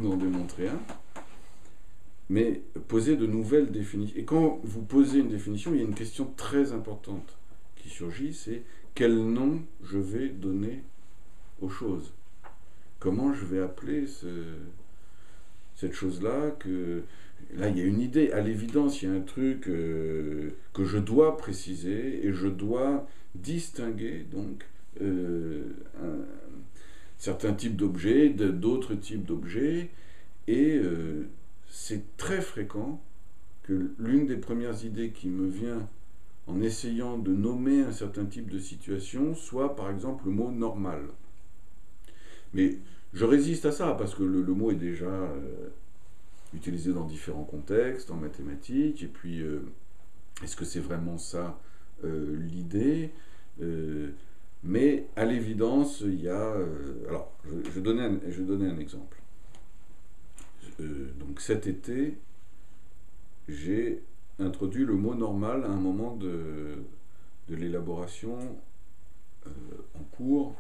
d'en démontrer un. Mais poser de nouvelles définitions. Et quand vous posez une définition, il y a une question très importante qui surgit, c'est quel nom je vais donner aux choses. Comment je vais appeler cette chose-là que... Là, il y a une idée, à l'évidence, il y a un truc que je dois préciser et je dois distinguer donc certains types d'objets d'autres types d'objets et c'est très fréquent que l'une des premières idées qui me vient en essayant de nommer un certain type de situation soit par exemple le mot normal. Mais je résiste à ça parce que le mot est déjà utilisé dans différents contextes, en mathématiques, et puis est-ce que c'est vraiment ça l'idée mais à l'évidence, il y a... alors, je vais donner un exemple. Donc cet été, j'ai introduit le mot normal à un moment de l'élaboration en cours.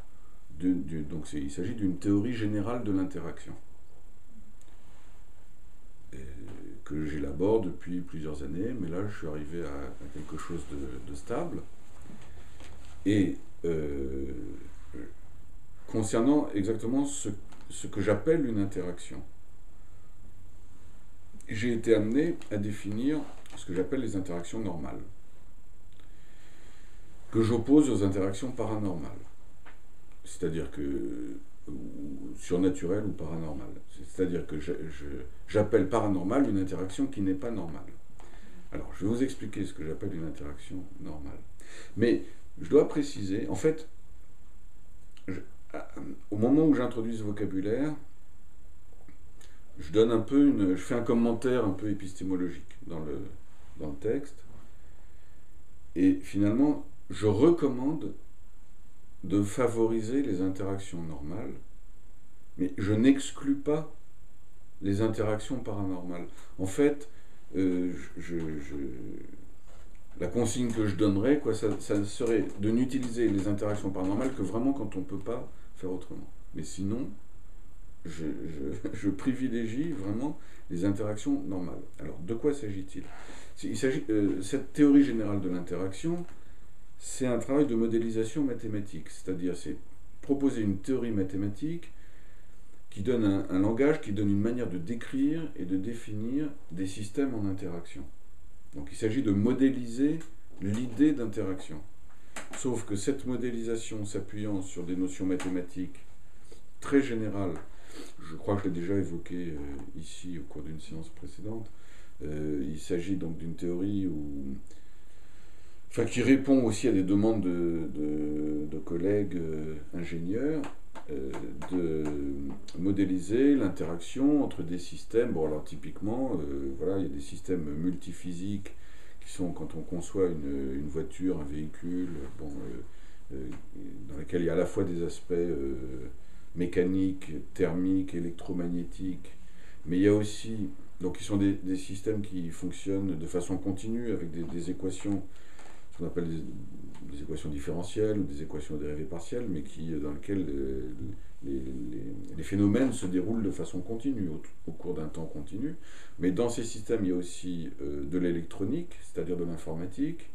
Donc il s'agit d'une théorie générale de l'interaction que j'élabore depuis plusieurs années, mais là je suis arrivé à quelque chose de stable. Et concernant exactement ce que j'appelle une interaction, j'ai été amené à définir ce que j'appelle les interactions normales, que j'oppose aux interactions paranormales, c'est-à-dire que surnaturelles ou paranormales. C'est-à-dire que j'appelle paranormale une interaction qui n'est pas normale. Alors, je vais vous expliquer ce que j'appelle une interaction normale. Mais je dois préciser, en fait, au moment où j'introduis ce vocabulaire, je fais un commentaire un peu épistémologique dans le texte, et finalement, je recommande de favoriser les interactions normales, mais je n'exclus pas les interactions paranormales. En fait, la consigne que je donnerais, ça serait de n'utiliser les interactions paranormales que vraiment quand on ne peut pas faire autrement. Mais sinon, je privilégie vraiment les interactions normales. Alors, de quoi s'agit-il ? Cette théorie générale de l'interaction, c'est un travail de modélisation mathématique, c'est-à-dire c'est proposer une théorie mathématique qui donne un langage, qui donne une manière de décrire et de définir des systèmes en interaction. Donc il s'agit de modéliser l'idée d'interaction. Sauf que cette modélisation s'appuyant sur des notions mathématiques très générales, je crois que je l'ai déjà évoqué ici au cours d'une séance précédente, il s'agit donc d'une théorie qui répond aussi à des demandes de collègues ingénieurs, de modéliser l'interaction entre des systèmes. Bon, alors typiquement, il y a des systèmes multiphysiques qui sont, quand on conçoit une voiture, un véhicule, dans lesquels il y a à la fois des aspects mécaniques, thermiques, électromagnétiques, mais il y a aussi, donc ils sont des systèmes qui fonctionnent de façon continue avec des équations, ce qu'on appelle des équations différentielles ou des équations dérivées partielles, mais dans lesquelles les phénomènes se déroulent de façon continue, au cours d'un temps continu. Mais dans ces systèmes, il y a aussi de l'électronique, c'est-à-dire de l'informatique,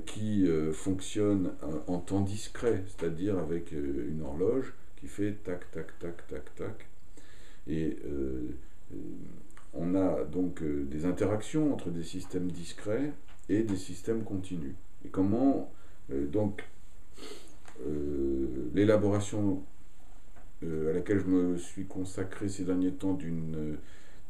qui fonctionne en temps discret, c'est-à-dire avec une horloge qui fait tac, tac, tac, tac, tac. Et on a donc des interactions entre des systèmes discrets et des systèmes continus. Et comment l'élaboration à laquelle je me suis consacré ces derniers temps d'une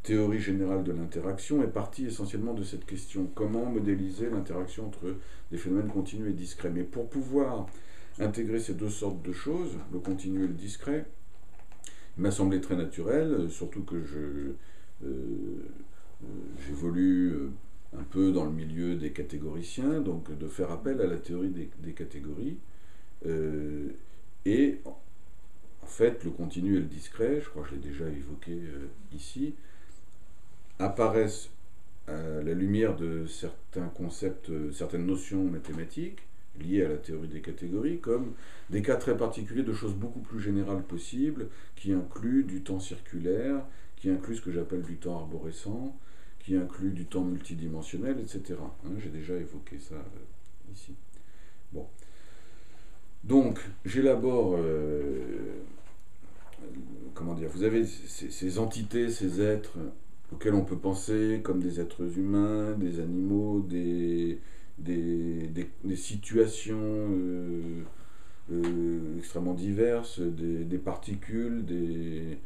théorie générale de l'interaction est partie essentiellement de cette question. Comment modéliser l'interaction entre des phénomènes continus et discrets? Mais pour pouvoir intégrer ces deux sortes de choses, le continu et le discret, il m'a semblé très naturel, surtout que j'évolue un peu dans le milieu des catégoriciens, donc de faire appel à la théorie des catégories. Et en fait, le continu et le discret, je crois que je l'ai déjà évoqué ici, apparaissent à la lumière de certains concepts, certaines notions mathématiques liées à la théorie des catégories, comme des cas très particuliers de choses beaucoup plus générales possibles, qui incluent du temps circulaire, qui incluent ce que j'appelle du temps arborescent, qui incluent du temps multidimensionnel, etc. Hein, j'ai déjà évoqué ça ici. Bon. Donc, j'élabore... comment dire? Vous avez ces entités, ces êtres auxquels on peut penser comme des êtres humains, des animaux, des situations extrêmement diverses, des particules, des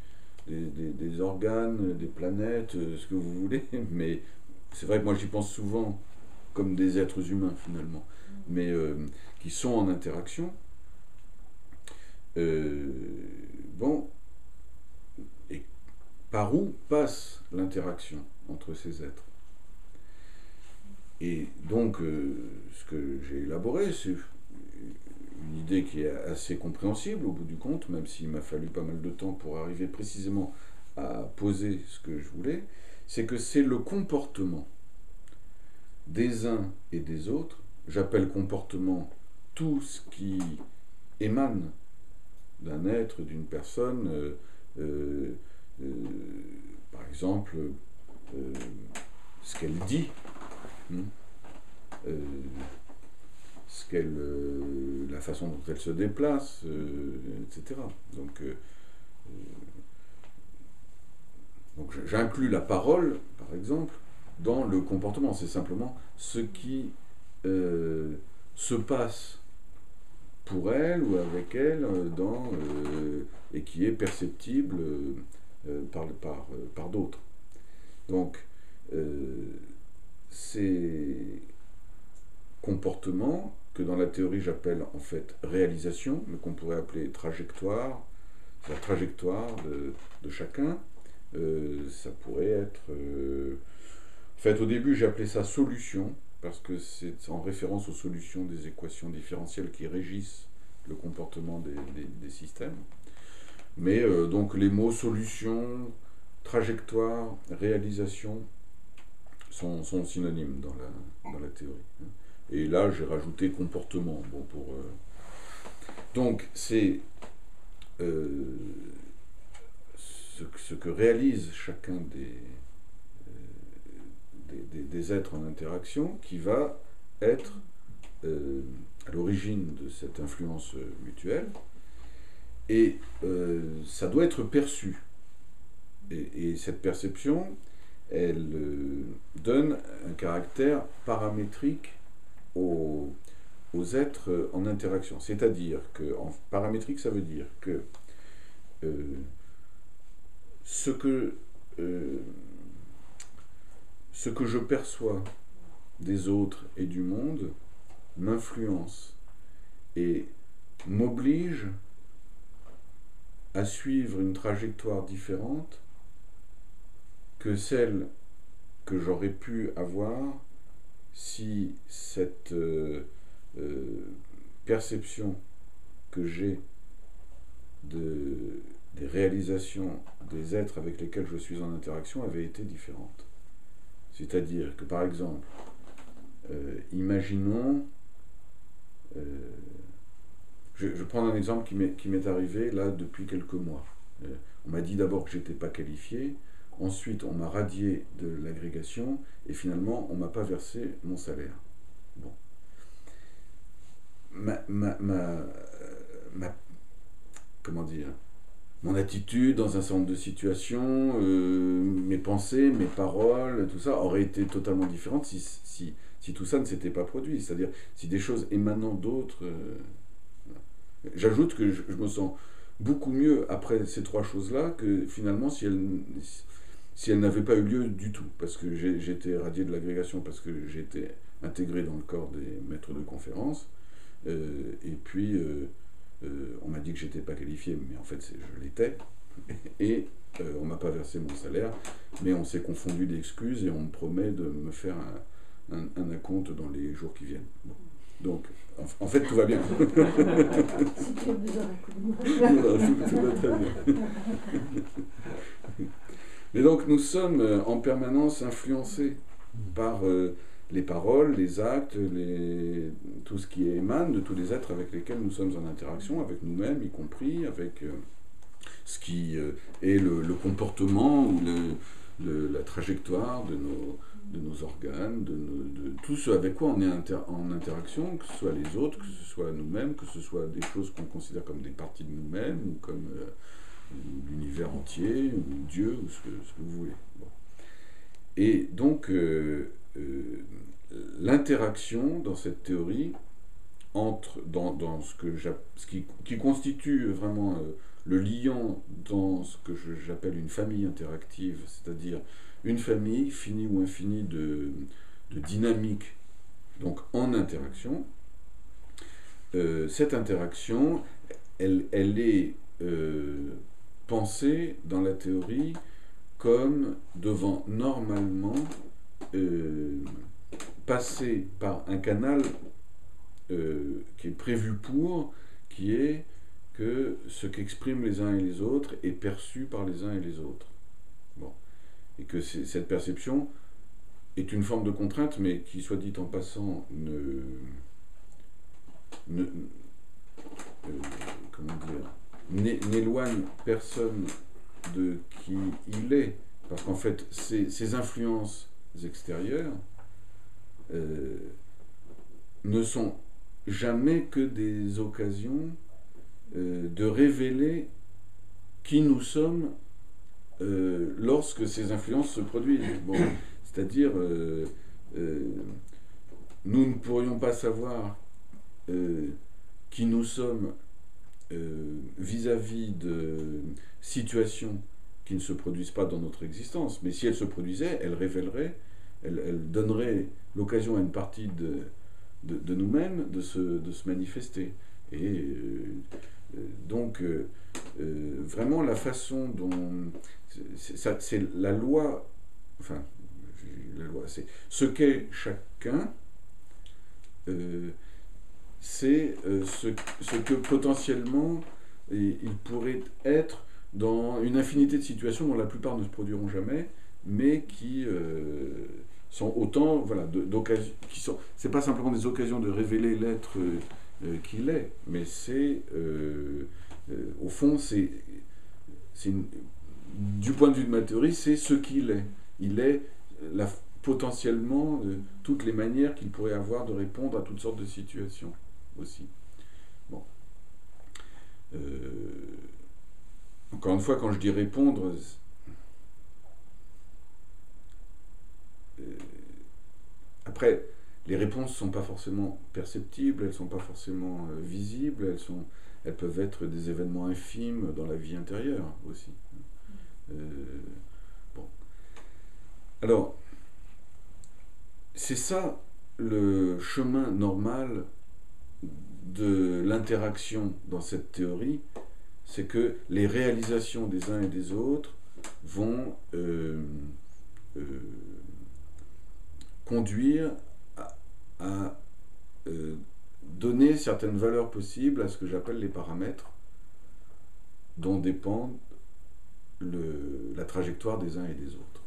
organes, des planètes, ce que vous voulez. Mais c'est vrai que moi j'y pense souvent comme des êtres humains finalement, mais qui sont en interaction. Bon, et par où passe l'interaction entre ces êtres? Et donc, ce que j'ai élaboré, c'est une idée qui est assez compréhensible au bout du compte, même s'il m'a fallu pas mal de temps pour arriver précisément à poser ce que je voulais, c'est que c'est le comportement des uns et des autres. J'appelle comportement tout ce qui émane d'un être, d'une personne, par exemple, ce qu'elle dit, la façon dont elle se déplace, etc. Donc j'inclus la parole, par exemple, dans le comportement. C'est simplement ce qui se passe pour elle ou avec elle et qui est perceptible par d'autres. Donc, ces comportements que dans la théorie j'appelle en fait réalisation, mais qu'on pourrait appeler trajectoire, c'est la trajectoire de chacun. Ça pourrait être... en fait, au début, j'ai appelé ça solution, parce que c'est en référence aux solutions des équations différentielles qui régissent le comportement des systèmes. Mais donc les mots solution, trajectoire, réalisation sont synonymes dans la théorie. Et là, j'ai rajouté comportement. Bon, donc, c'est ce que réalise chacun des êtres en interaction qui va être à l'origine de cette influence mutuelle. Et ça doit être perçu. Et cette perception, elle donne un caractère paramétrique aux êtres en interaction. C'est-à-dire que, paramétrique, ça veut dire que ce que je perçois des autres et du monde m'influence et m'oblige à suivre une trajectoire différente que celle que j'aurais pu avoir si cette perception que j'ai des réalisations des êtres avec lesquels je suis en interaction avait été différente. C'est-à-dire que, par exemple, imaginons... je prends un exemple qui m'est arrivé là depuis quelques mois. On m'a dit d'abord que je n'étais pas qualifié, ensuite on m'a radié de l'agrégation, et finalement on ne m'a pas versé mon salaire. Bon. Comment dire, mon attitude dans un certain nombre de situations, mes pensées, mes paroles, tout ça aurait été totalement différente si tout ça ne s'était pas produit. C'est-à-dire si des choses émanant d'autres... J'ajoute que je me sens beaucoup mieux après ces trois choses-là que finalement si si elle n'avait pas eu lieu du tout, parce que j'étais radié de l'agrégation, parce que j'ai été intégré dans le corps des maîtres de conférences, et puis on m'a dit que j'étais pas qualifié, mais en fait je l'étais, et on m'a pas versé mon salaire, mais on s'est confondu d'excuses et on me promet de me faire un acompte dans les jours qui viennent. Bon. Donc, en fait, tout va bien. Si tu as besoin d'un coup de main. Voilà, tout va très bien. Mais donc, nous sommes en permanence influencés par les paroles, les actes, tout ce qui émane de tous les êtres avec lesquels nous sommes en interaction, avec nous-mêmes y compris, avec ce qui est le comportement ou la trajectoire de nos organes, de tout ce avec quoi on est en interaction, que ce soit les autres, que ce soit nous-mêmes, que ce soit des choses qu'on considère comme des parties de nous-mêmes, ou comme l'univers entier, ou Dieu, ou ce que vous voulez. Bon. Et donc, l'interaction dans cette théorie entre dans ce qui constitue vraiment le liant dans ce que j'appelle une famille interactive, c'est-à-dire une famille finie ou infinie de dynamique, donc en interaction. Cette interaction, elle est pensée dans la théorie comme devant normalement passer par un canal qui est prévu pour, qui est que ce qu'expriment les uns et les autres est perçu par les uns et les autres. Bon. Et que cette perception est une forme de contrainte, mais qui, soit dit en passant, n'éloigne personne de qui il est. Parce qu'en fait, ces influences extérieures ne sont jamais que des occasions de révéler qui nous sommes lorsque ces influences se produisent. Bon, c'est-à-dire, nous ne pourrions pas savoir qui nous sommes vis-à-vis de situations qui ne se produisent pas dans notre existence, mais si elles se produisaient, elles révéleraient, elles donneraient l'occasion à une partie de nous-mêmes de se manifester. Et donc, vraiment, la façon dont... C'est la loi... Enfin, la loi, c'est ce qu'est chacun, c'est ce que potentiellement il pourrait être dans une infinité de situations dont la plupart ne se produiront jamais, mais qui sont autant, voilà, d'occasions, qui sont... C'est pas simplement des occasions de révéler l'être qu'il est, mais c'est, au fond, du point de vue de ma théorie, c'est ce qu'il est. Il est potentiellement toutes les manières qu'il pourrait avoir de répondre à toutes sortes de situations aussi. Bon. Encore une fois, quand je dis répondre, après, les réponses ne sont pas forcément perceptibles, elles ne sont pas forcément visibles, elles peuvent être des événements infimes dans la vie intérieure aussi. Bon. Alors, c'est ça le chemin normal de l'interaction dans cette théorie, c'est que les réalisations des uns et des autres vont conduire à donner certaines valeurs possibles à ce que j'appelle les paramètres dont dépend la trajectoire des uns et des autres.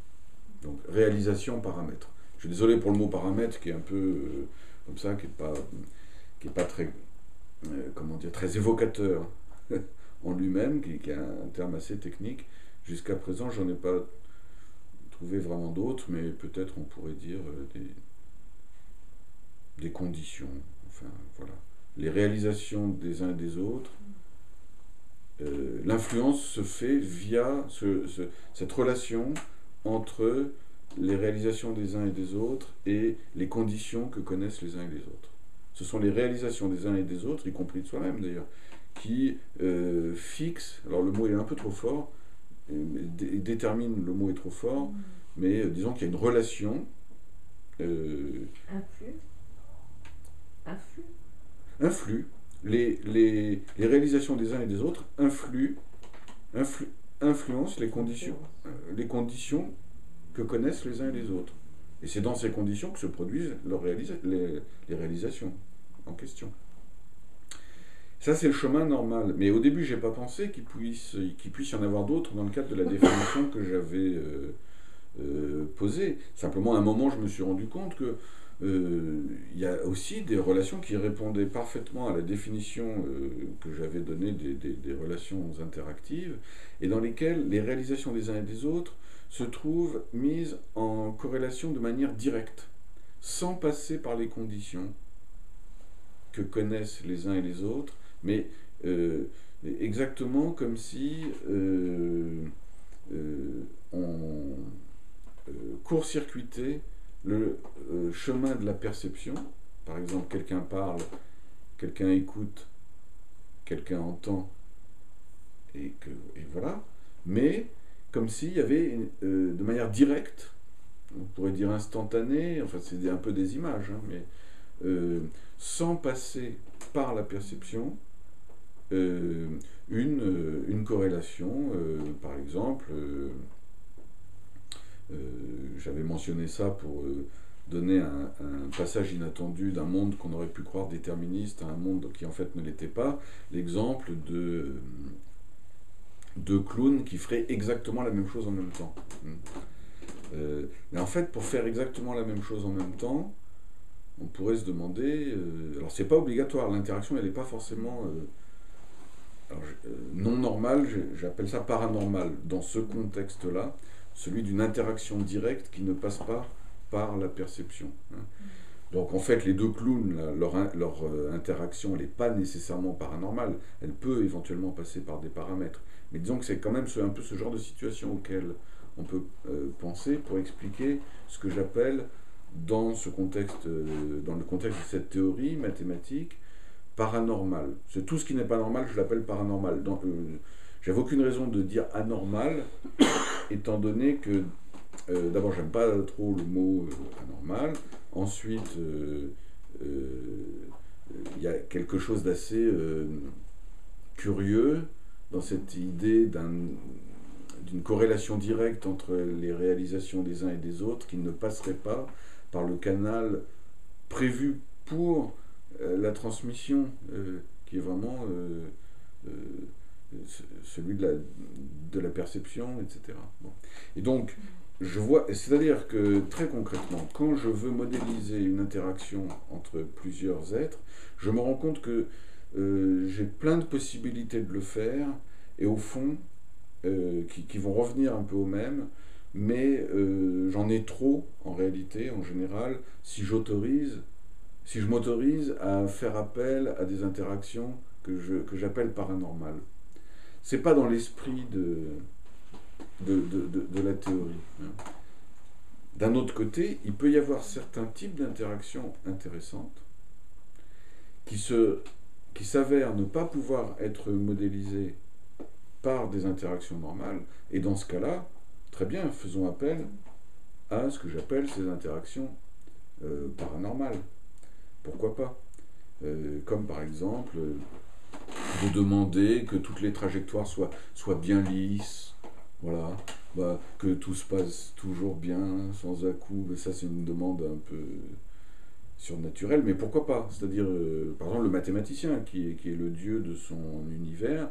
Donc, réalisation, paramètre. Je suis désolé pour le mot paramètre qui est un peu comme ça, qui est pas très, comment dire, très évocateur en lui-même, qui est un terme assez technique. Jusqu'à présent, j'en ai pas trouvé vraiment d'autres, mais peut-être on pourrait dire des conditions. Enfin, voilà. Les réalisations des uns et des autres, l'influence se fait via cette relation entre les réalisations des uns et des autres et les conditions que connaissent les uns et les autres. Ce sont les réalisations des uns et des autres, y compris de soi-même d'ailleurs, qui fixent, alors le mot est un peu trop fort, détermine, le mot est trop fort, mais disons qu'il y a une relation. Influe. Les réalisations des uns et des autres influencent les conditions que connaissent les uns et les autres. Et c'est dans ces conditions que se produisent les réalisations en question. Ça, c'est le chemin normal. Mais au début, je n'ai pas pensé qu'il puisse y en avoir d'autres dans le cadre de la définition que j'avais posée. Simplement, à un moment, je me suis rendu compte que il y a aussi des relations qui répondaient parfaitement à la définition que j'avais donnée des relations interactives, et dans lesquelles les réalisations des uns et des autres se trouvent mises en corrélation de manière directe, sans passer par les conditions que connaissent les uns et les autres, mais exactement comme si on court-circuitait le chemin de la perception. Par exemple, quelqu'un parle, quelqu'un écoute, quelqu'un entend, et voilà. Mais comme s'il y avait de manière directe, on pourrait dire instantanée, enfin c'est un peu des images, hein, mais sans passer par la perception, une corrélation, par exemple, j'avais mentionné ça pour donner un passage inattendu d'un monde qu'on aurait pu croire déterministe à un monde qui en fait ne l'était pas, l'exemple de deux clowns qui feraient exactement la même chose en même temps. Mais en fait, pour faire exactement la même chose en même temps, on pourrait se demander... alors c'est pas obligatoire, l'interaction elle n'est pas forcément... non normale, j'appelle ça paranormal, dans ce contexte-là, celui d'une interaction directe qui ne passe pas par la perception. Donc en fait, les deux clowns, là, leur interaction, elle n'est pas nécessairement paranormale, elle peut éventuellement passer par des paramètres. Mais disons que c'est quand même un peu ce genre de situation auquel on peut penser pour expliquer ce que j'appelle, dans le contexte de cette théorie mathématique, paranormal. C'est tout ce qui n'est pas normal, je l'appelle paranormal. J'avais aucune raison de dire anormal, étant donné que, d'abord, j'aime pas trop le mot anormal. Ensuite, il y a quelque chose d'assez curieux dans cette idée d'une corrélation directe entre les réalisations des uns et des autres qui ne passerait pas par le canal prévu pour la transmission, qui est vraiment celui de la perception, etc. Bon. Et donc, c'est-à-dire que très concrètement, quand je veux modéliser une interaction entre plusieurs êtres, je me rends compte que j'ai plein de possibilités de le faire, et au fond, qui vont revenir un peu au même, mais j'en ai trop, en réalité, en général, si je m'autorise à faire appel à des interactions que j'appelle paranormales. C'est pas dans l'esprit de la théorie. D'un autre côté, il peut y avoir certains types d'interactions intéressantes qui s'avèrent ne pas pouvoir être modélisées par des interactions normales, et dans ce cas-là, très bien, faisons appel à ce que j'appelle ces interactions paranormales. Pourquoi pas ? Comme par exemple, de demander que toutes les trajectoires soient bien lisses, voilà, que tout se passe toujours bien, sans à-coups. Ça, c'est une demande un peu surnaturelle, mais pourquoi pas ? C'est-à-dire, par exemple, le mathématicien, qui est le dieu de son univers,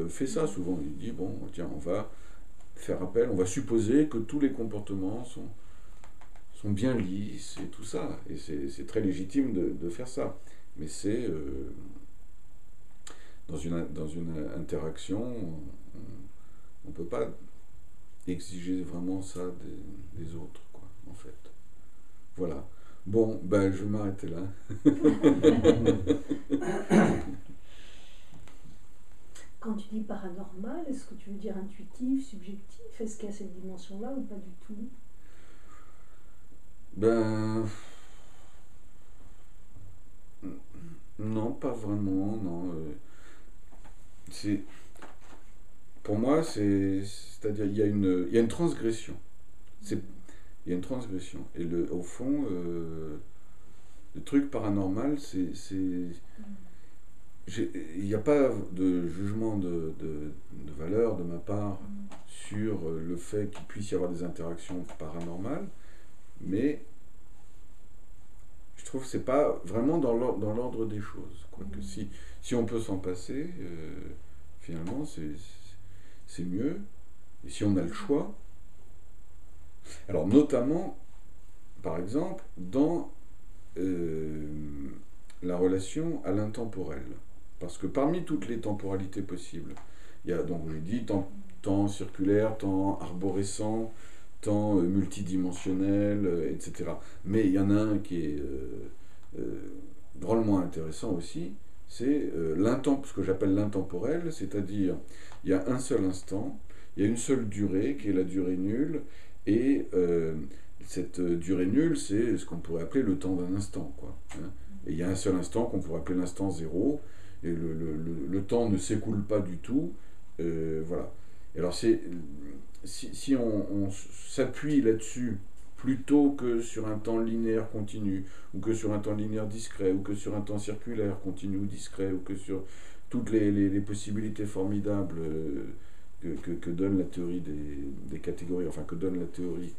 fait ça souvent. Il dit, bon, tiens, on va faire appel, on va supposer que tous les comportements sont bien lisses et tout ça. Et c'est très légitime de faire ça. Mais c'est... dans une interaction, on ne peut pas exiger vraiment ça des autres, quoi, en fait. Voilà. Bon, ben, je vais m'arrêter là. Quand tu dis paranormal, est-ce que tu veux dire intuitif, subjectif ? Est-ce qu'il y a cette dimension-là ou pas du tout ? Ben... non, pas vraiment, non. pour moi, c'est-à-dire il y a une transgression. Il y a une transgression. Et au fond, le truc paranormal, il n'y a pas de jugement de valeur de ma part sur le fait qu'il puisse y avoir des interactions paranormales, mais je trouve que c'est pas vraiment dans l'ordre des choses. Quoique si on peut s'en passer, finalement, c'est mieux. Et si on a le choix, alors notamment, par exemple, dans la relation à l'intemporel. Parce que parmi toutes les temporalités possibles, il y a, donc j'ai dit, temps circulaire, temps arborescent, temps multidimensionnel, etc. Mais il y en a un qui est drôlement intéressant aussi, c'est ce que j'appelle l'intemporel, c'est-à-dire il y a un seul instant, il y a une seule durée qui est la durée nulle, et cette durée nulle, c'est ce qu'on pourrait appeler le temps d'un instant, quoi, hein. Et il y a un seul instant qu'on pourrait appeler l'instant zéro, et le temps ne s'écoule pas du tout, voilà. Et alors si on s'appuie là-dessus plutôt que sur un temps linéaire continu, ou que sur un temps linéaire discret, ou que sur un temps circulaire continu ou discret, ou que sur toutes les possibilités formidables que donne la théorie des catégories, enfin que donne la théorie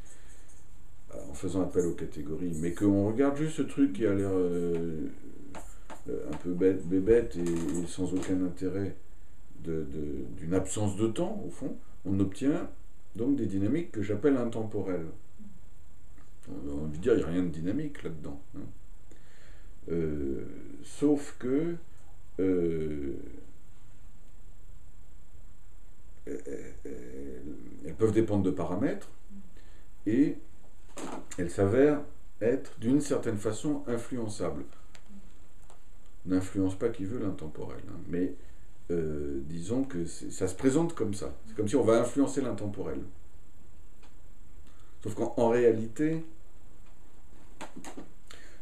en faisant appel aux catégories, mais qu'on regarde juste ce truc qui a l'air un peu bébête et sans aucun intérêt d'une absence de temps, au fond, on obtient donc des dynamiques que j'appelle intemporelles. On a envie de dire, il n'y a rien de dynamique là-dedans, hein. Sauf que elles peuvent dépendre de paramètres, et elles s'avèrent être d'une certaine façon influençables. On n'influence pas qui veut l'intemporel, hein, mais disons que ça se présente comme ça. C'est comme si on va influencer l'intemporel. Sauf qu'en réalité,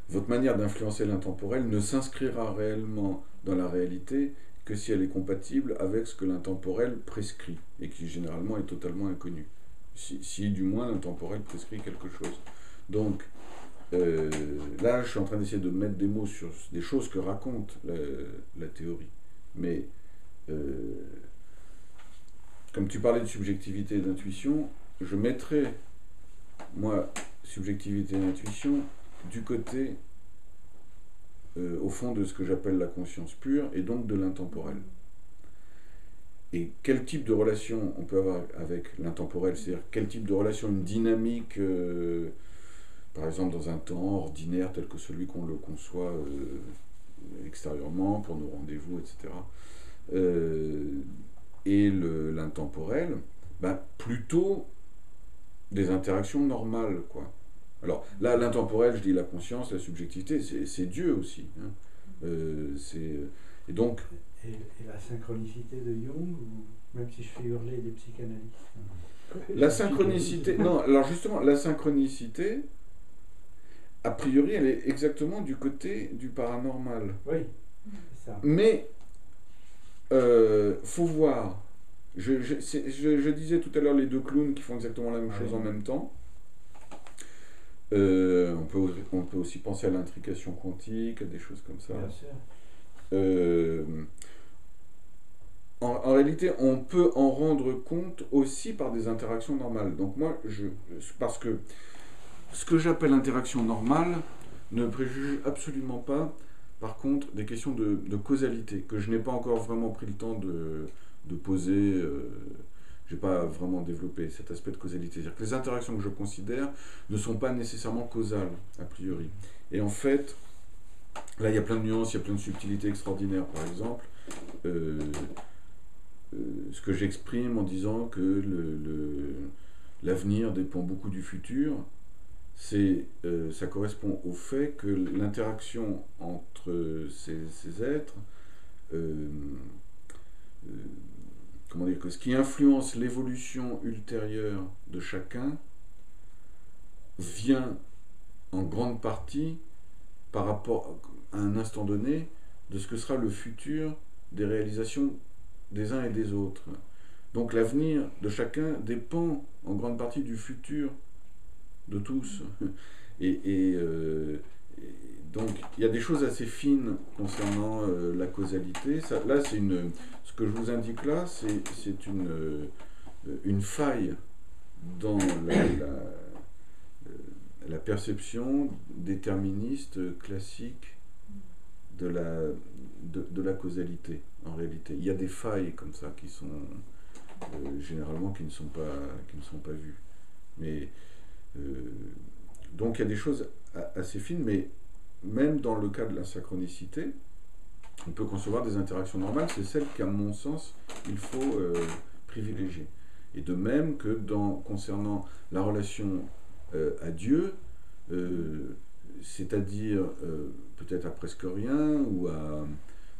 votre manière d'influencer l'intemporel ne s'inscrira réellement dans la réalité que si elle est compatible avec ce que l'intemporel prescrit, et qui généralement est totalement inconnu. Si du moins l'intemporel prescrit quelque chose. Donc, là, je suis en train d'essayer de mettre des mots sur des choses que raconte la théorie. Mais, comme tu parlais de subjectivité et d'intuition, je mettrais, moi, subjectivité et intuition, du côté, au fond, de ce que j'appelle la conscience pure, et donc de l'intemporel. Et quel type de relation on peut avoir avec l'intemporel, c'est-à-dire quel type de relation, une dynamique, par exemple dans un temps ordinaire tel que celui qu'on le conçoit extérieurement pour nos rendez-vous, etc. Et l'intemporel, plutôt des interactions normales, quoi. Alors là, l'intemporel, je dis la conscience, la subjectivité, c'est Dieu aussi, hein. Et donc... Et la synchronicité de Jung, ou même si je fais hurler des psychanalystes. La synchronicité, non, alors justement, la synchronicité, a priori, elle est exactement du côté du paranormal. Oui, c'est ça. Mais, faut voir, je disais tout à l'heure les deux clowns qui font exactement la même chose en même temps. On peut aussi penser à l'intrication quantique, à des choses comme ça. Bien sûr. En réalité, on peut en rendre compte aussi par des interactions normales. Donc moi, parce que ce que j'appelle interaction normale ne préjuge absolument pas, par contre, des questions de causalité, que je n'ai pas encore vraiment pris le temps de poser. Je n'ai pas vraiment développé cet aspect de causalité. C'est-à-dire que les interactions que je considère ne sont pas nécessairement causales, a priori. Et en fait, là, il y a plein de nuances, il y a plein de subtilités extraordinaires, par exemple. Ce que j'exprime en disant que l'avenir dépend beaucoup du futur, ça correspond au fait que l'interaction entre ces êtres, comment dire, que ce qui influence l'évolution ultérieure de chacun vient en grande partie par rapport à un instant donné de ce que sera le futur des réalisations des uns et des autres. Donc l'avenir de chacun dépend en grande partie du futur de tous. Et donc il y a des choses assez fines concernant la causalité. Ça, là, ce que je vous indique là, c'est une faille dans la perception déterministe classique de la causalité, en réalité. Il y a des failles comme ça qui sont généralement qui ne sont pas vues. Mais donc il y a des choses assez fines, mais même dans le cas de la synchronicité, on peut concevoir des interactions normales, c'est celle qu'à mon sens, il faut privilégier. Et de même que concernant la relation à Dieu, c'est-à-dire peut-être à presque rien, ou à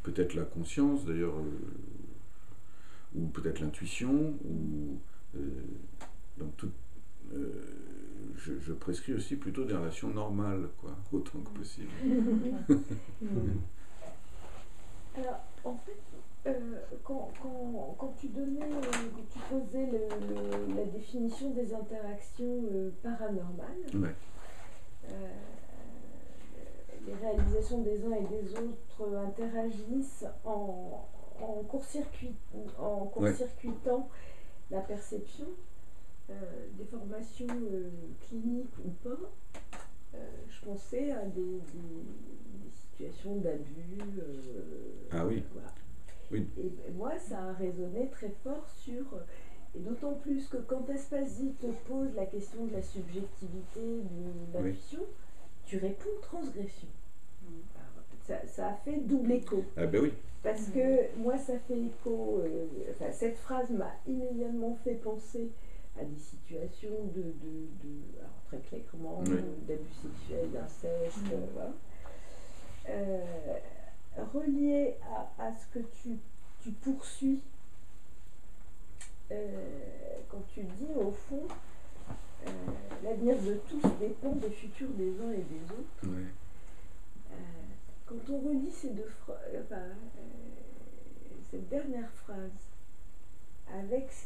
peut-être la conscience d'ailleurs, ou peut-être l'intuition, ou donc je prescris aussi plutôt des relations normales, quoi, autant que possible. Alors, en fait, quand tu posais la définition des interactions paranormales, Ouais. Les réalisations des uns et des autres interagissent en court-circuitant la perception, des formations cliniques ou pas. Je pensais à des situations d'abus. Ah oui. Voilà. Oui. Et moi, ça a résonné très fort sur. Et d'autant plus que quand Aspasie te pose la question de la subjectivité de l'intuition, tu réponds transgression. Ça a fait double écho. Ah ben oui. Parce que moi, ça fait écho. Cette phrase m'a immédiatement fait penser à des situations alors très clairement, d'abus sexuels, d'inceste, voilà. Relié à ce que tu poursuis, quand tu dis au fond, l'avenir de tous dépend des futurs des uns et des autres. Ouais. Quand on relit ces deux cette dernière phrase, avec ce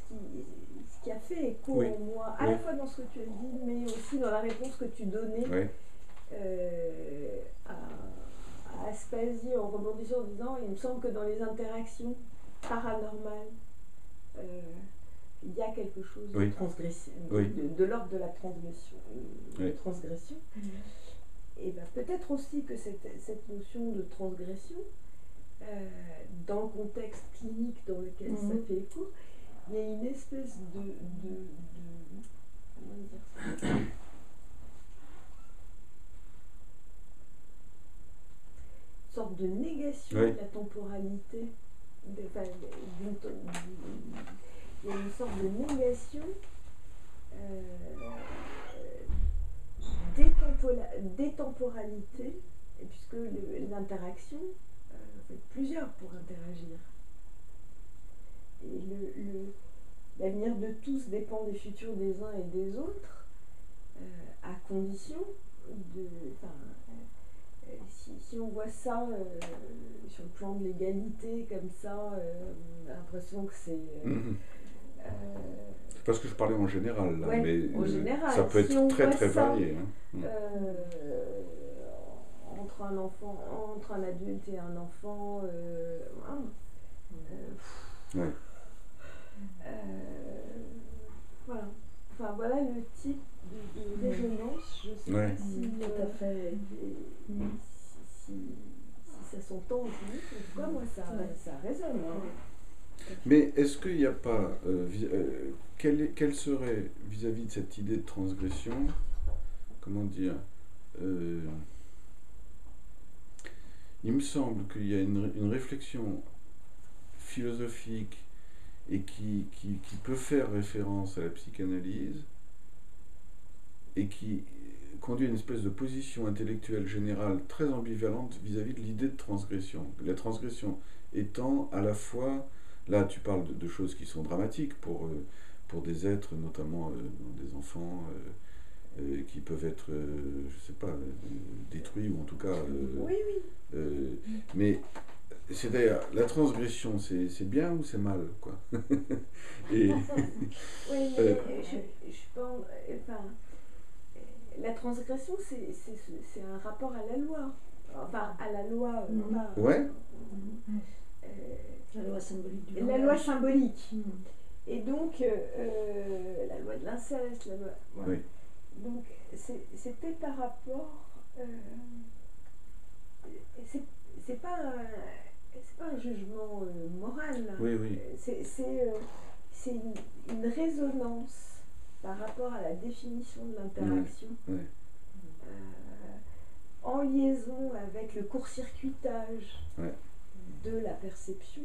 qui a fait écho en moi, à la fois dans ce que tu as dit, mais aussi dans la réponse que tu donnais à Aspasie en rebondissant en disant, il me semble que dans les interactions paranormales, il y a quelque chose de transgression, de l'ordre de la transgression. Et ben, peut-être aussi que cette notion de transgression, dans le contexte clinique dans lequel ça fait écho, il y a une espèce de comment dire ça, sorte de négation de la temporalité. Il y a une sorte de négation des temporalités, puisque l'interaction, fait plusieurs pour interagir. Et l'avenir de tous dépend des futurs des uns et des autres, à condition de. Si on voit ça sur le plan de l'égalité, comme ça, on a l'impression que c'est. C'est parce que je parlais en général, là, mais en général, ça peut être très très varié. Entre un adulte et un enfant, voilà. Enfin, voilà le type de résonance. Je sais pas si tout à fait. Si ça s'entend en clinique, en tout cas, moi, ça résonne. Mais est-ce qu'il n'y a pas. Quelle serait, vis-à-vis de cette idée de transgression, comment dire, il me semble qu'il y a une réflexion philosophique et qui peut faire référence à la psychanalyse et qui conduit à une espèce de position intellectuelle générale très ambivalente vis-à-vis de l'idée de transgression. La transgression étant à la fois, là tu parles de choses qui sont dramatiques pour des êtres, notamment des enfants qui peuvent être, je sais pas, détruits ou en tout cas... mais c'est d'ailleurs, la transgression, c'est bien ou c'est mal, quoi. Et, Oui, mais je pense. Enfin, la transgression, c'est un rapport à la loi. Enfin, à la loi. Pas, ouais, La loi symbolique du la langage. loi symbolique. Mm. Et donc, la loi de l'inceste, la loi. Voilà. oui, Donc, c'était par rapport. C'est pas un jugement moral. oui, oui. C'est une résonance par rapport à la définition de l'interaction. Ouais. En liaison avec le court-circuitage Ouais. de la perception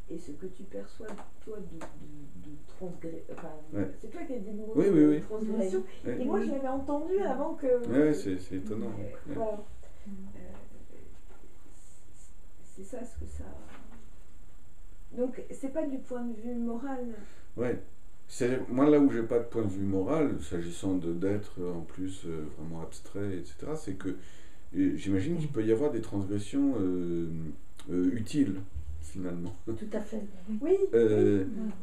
et ce que tu perçois toi de transgression. Enfin, Ouais. c'est toi qui as dit le mot Oui, oui, oui. transgression. Ouais. Et moi, je l'avais entendu avant que. Ouais, c'est étonnant. Ouais. Voilà. C'est ça ce que ça. Donc, c'est pas du point de vue moral. Ouais. C'est moi là où j'ai pas de point de vue moral, s'agissant d'êtres en plus vraiment abstraits, etc. C'est que j'imagine qu'il peut y avoir des transgressions utiles finalement. Tout à fait. Oui.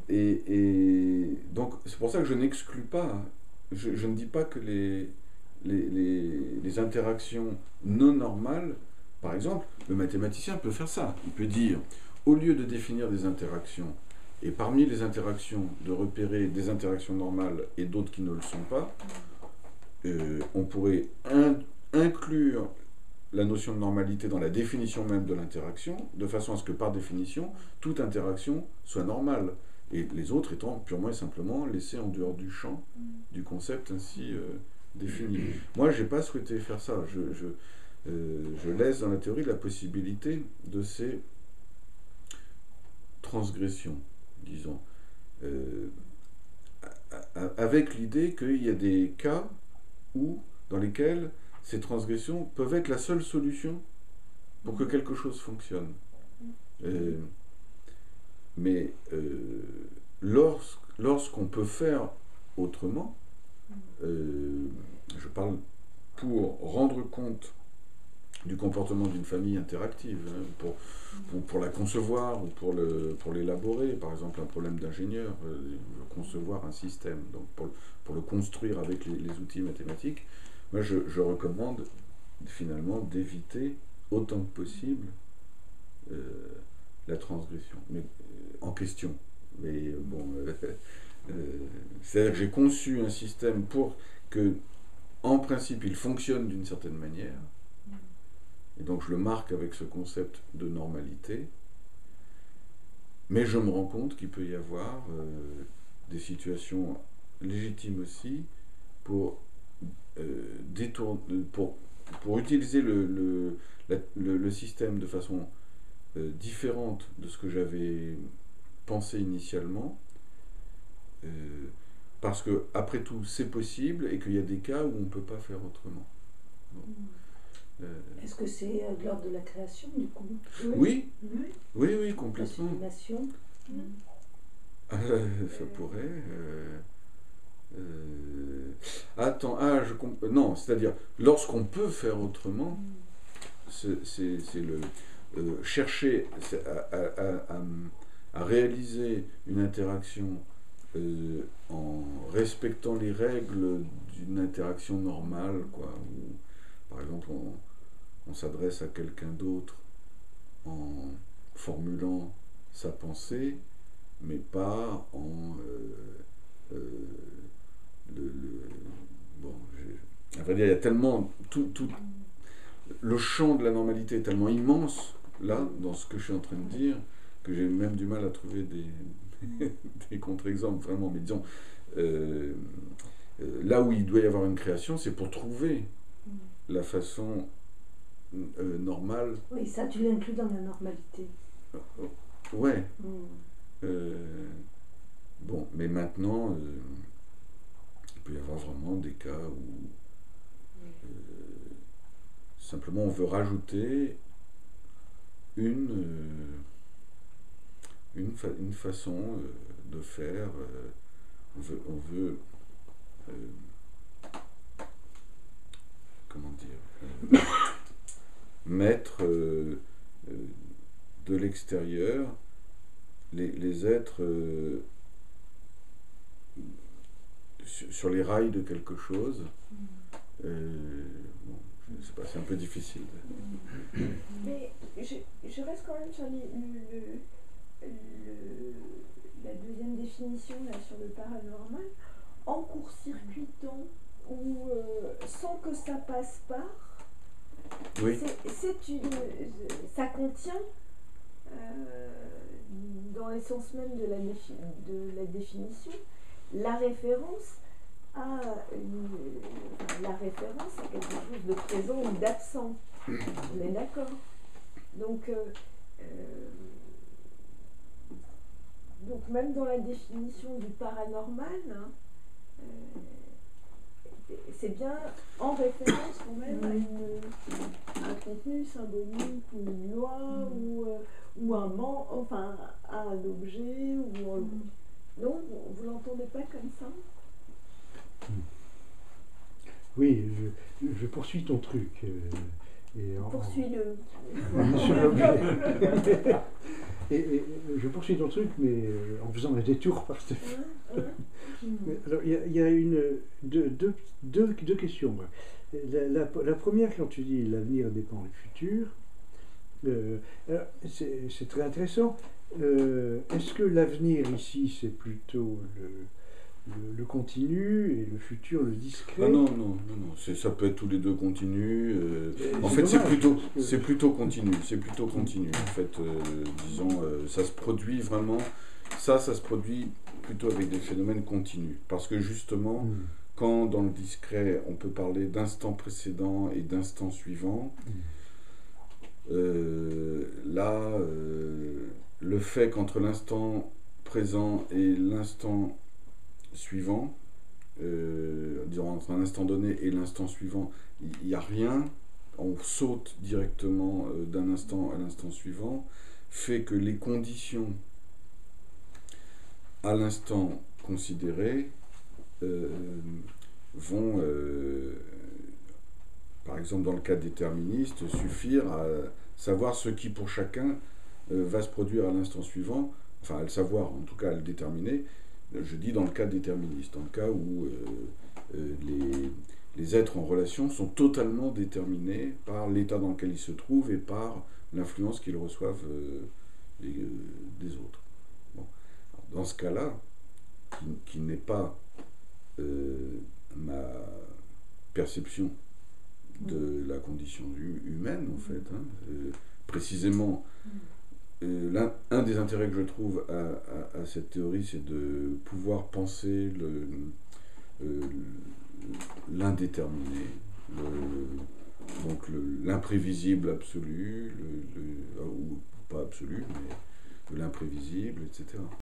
Et donc c'est pour ça que je n'exclus pas. Je ne dis pas que les interactions non normales, par exemple, le mathématicien peut faire ça. Il peut dire, au lieu de définir des interactions, et parmi les interactions, de repérer des interactions normales et d'autres qui ne le sont pas, on pourrait inclure la notion de normalité dans la définition même de l'interaction, de façon à ce que par définition, toute interaction soit normale, et les autres étant purement et simplement laissées en dehors du champ du concept ainsi défini. Moi, je n'ai pas souhaité faire ça. Je laisse dans la théorie la possibilité de ces transgressions, disons, avec l'idée qu'il y a des cas dans lesquels ces transgressions peuvent être la seule solution pour que quelque chose fonctionne. Mais lorsqu'on peut faire autrement, je parle pour rendre compte du comportement d'une famille interactive, hein, pour la concevoir ou pour l'élaborer, par exemple un problème d'ingénieur, concevoir un système, donc pour le construire avec les outils mathématiques, moi je recommande finalement d'éviter autant que possible la transgression en question. Mais bon, c'est-à-dire que j'ai conçu un système pour que, en principe, il fonctionne d'une certaine manière. Et donc je le marque avec ce concept de normalité, mais je me rends compte qu'il peut y avoir des situations légitimes aussi pour utiliser le système de façon différente de ce que j'avais pensé initialement, parce que après tout c'est possible et qu'il y a des cas où on ne peut pas faire autrement. Bon. Est-ce que c'est de l'ordre de la création, du coup? Oui, complètement. La sublimation. Ça pourrait. Attends, non, c'est-à-dire, lorsqu'on peut faire autrement, c'est le chercher à réaliser une interaction en respectant les règles d'une interaction normale, quoi. Où, par exemple, on s'adresse à quelqu'un d'autre en formulant sa pensée, mais pas en à vrai dire, il y a tellement le champ de la normalité est tellement immense là dans ce que je suis en train de dire que j'ai même du mal à trouver des contre-exemples vraiment. Mais disons, là où il doit y avoir une création, c'est pour trouver la façon normale. Oui, ça tu l'inclus dans la normalité. Ouais. Bon, mais maintenant, il peut y avoir vraiment des cas où simplement on veut rajouter une façon de faire. On veut comment dire, mettre de l'extérieur les êtres sur les rails de quelque chose. Bon, je ne sais pas, c'est un peu difficile. Mais je reste quand même sur la deuxième définition là, sur le paranormal, en court-circuitant ou sans que ça passe par. Oui. Ça contient, dans l'essence même de la définition, la référence à quelque chose de présent ou d'absent. On est d'accord. Donc même dans la définition du paranormal, hein, c'est bien en référence quand même à un contenu symbolique ou une loi ou à un objet non, vous l'entendez pas comme ça? Oui, je poursuis ton truc. Poursuis-le. Sur l'objet. Et je poursuis ton truc, mais en faisant un détour par ce fait. Alors, il y a deux questions. La première, quand tu dis l'avenir dépend du futur, c'est très intéressant. Est-ce que l'avenir ici, c'est plutôt le continu et le futur, le discret? Ah non, ça peut être tous les deux continus. En fait, c'est plutôt continu. C'est plutôt continu. En fait, disons, ça se produit vraiment. Ça se produit plutôt avec des phénomènes continus. Parce que justement, quand dans le discret, on peut parler d'instant précédent et d'instant suivant, là, le fait qu'entre l'instant présent et l'instant suivant, disons entre un instant donné et l'instant suivant, il n'y a rien, on saute directement d'un instant à l'instant suivant, fait que les conditions à l'instant considéré vont, par exemple dans le cas déterministe, suffire à savoir ce qui pour chacun va se produire à l'instant suivant, enfin à le savoir, en tout cas à le déterminer. Je dis dans le cas déterministe, dans le cas où les êtres en relation sont totalement déterminés par l'état dans lequel ils se trouvent et par l'influence qu'ils reçoivent des autres. Bon. Alors, dans ce cas-là, qui n'est pas ma perception de la condition humaine, en fait, précisément, un des intérêts que je trouve à cette théorie, c'est de pouvoir penser l'indéterminé, donc l'imprévisible absolu, ou pas absolu, mais de l'imprévisible, etc.